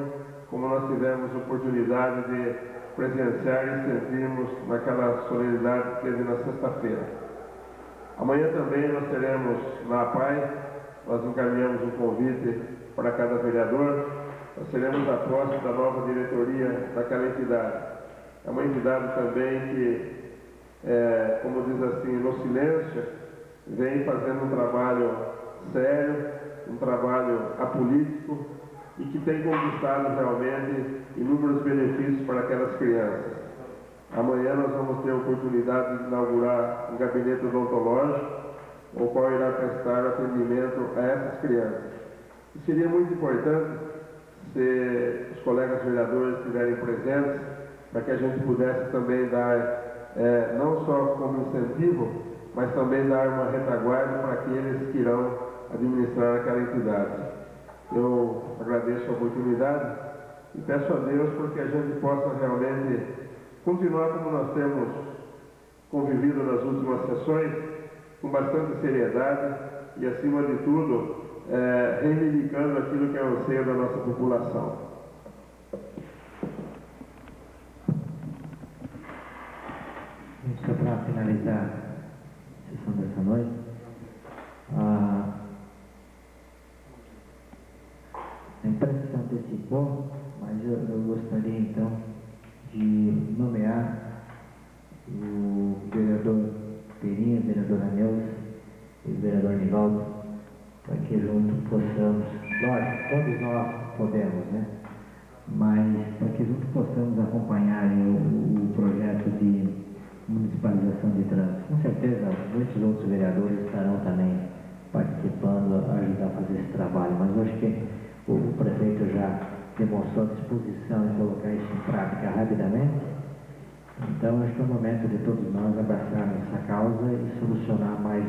como nós tivemos oportunidade de presenciar e sentirmos naquela solenidade que teve na sexta-feira. Amanhã também nós teremos na APAI, nós encaminhamos um convite para cada vereador, nós teremos a posse da nova diretoria daquela entidade. É uma entidade também que, como diz assim, no silêncio, vem fazendo um trabalho sério, um trabalho apolítico e que tem conquistado realmente inúmeros benefícios para aquelas crianças. Amanhã nós vamos ter a oportunidade de inaugurar um gabinete odontológico, o qual irá prestar atendimento a essas crianças. E seria muito importante se os colegas vereadores estiverem presentes, para que a gente pudesse também dar, não só como incentivo, mas também dar uma retaguarda para aqueles que irão administrar aquela entidade. Eu agradeço a oportunidade e peço a Deus porque a gente possa realmente continuar como nós temos convivido nas últimas sessões, com bastante seriedade e, acima de tudo, reivindicando aquilo que é o anseio da nossa população. Só para finalizar a sessão dessa noite, a imprensa se antecipou, mas eu gostaria então de nomear o vereador Peninha, o vereador Anelson e o vereador Nivaldo, para que juntos possamos, lógico, todos nós podemos, né? Mas para que juntos possamos acompanhar o projeto de municipalização de trânsito. Com certeza, muitos outros vereadores estarão também participando, ajudar a fazer esse trabalho, mas eu acho que o prefeito já demonstrou disposição em colocar isso em prática rapidamente. Então, acho que é o momento de todos nós abraçarmos essa causa e solucionar mais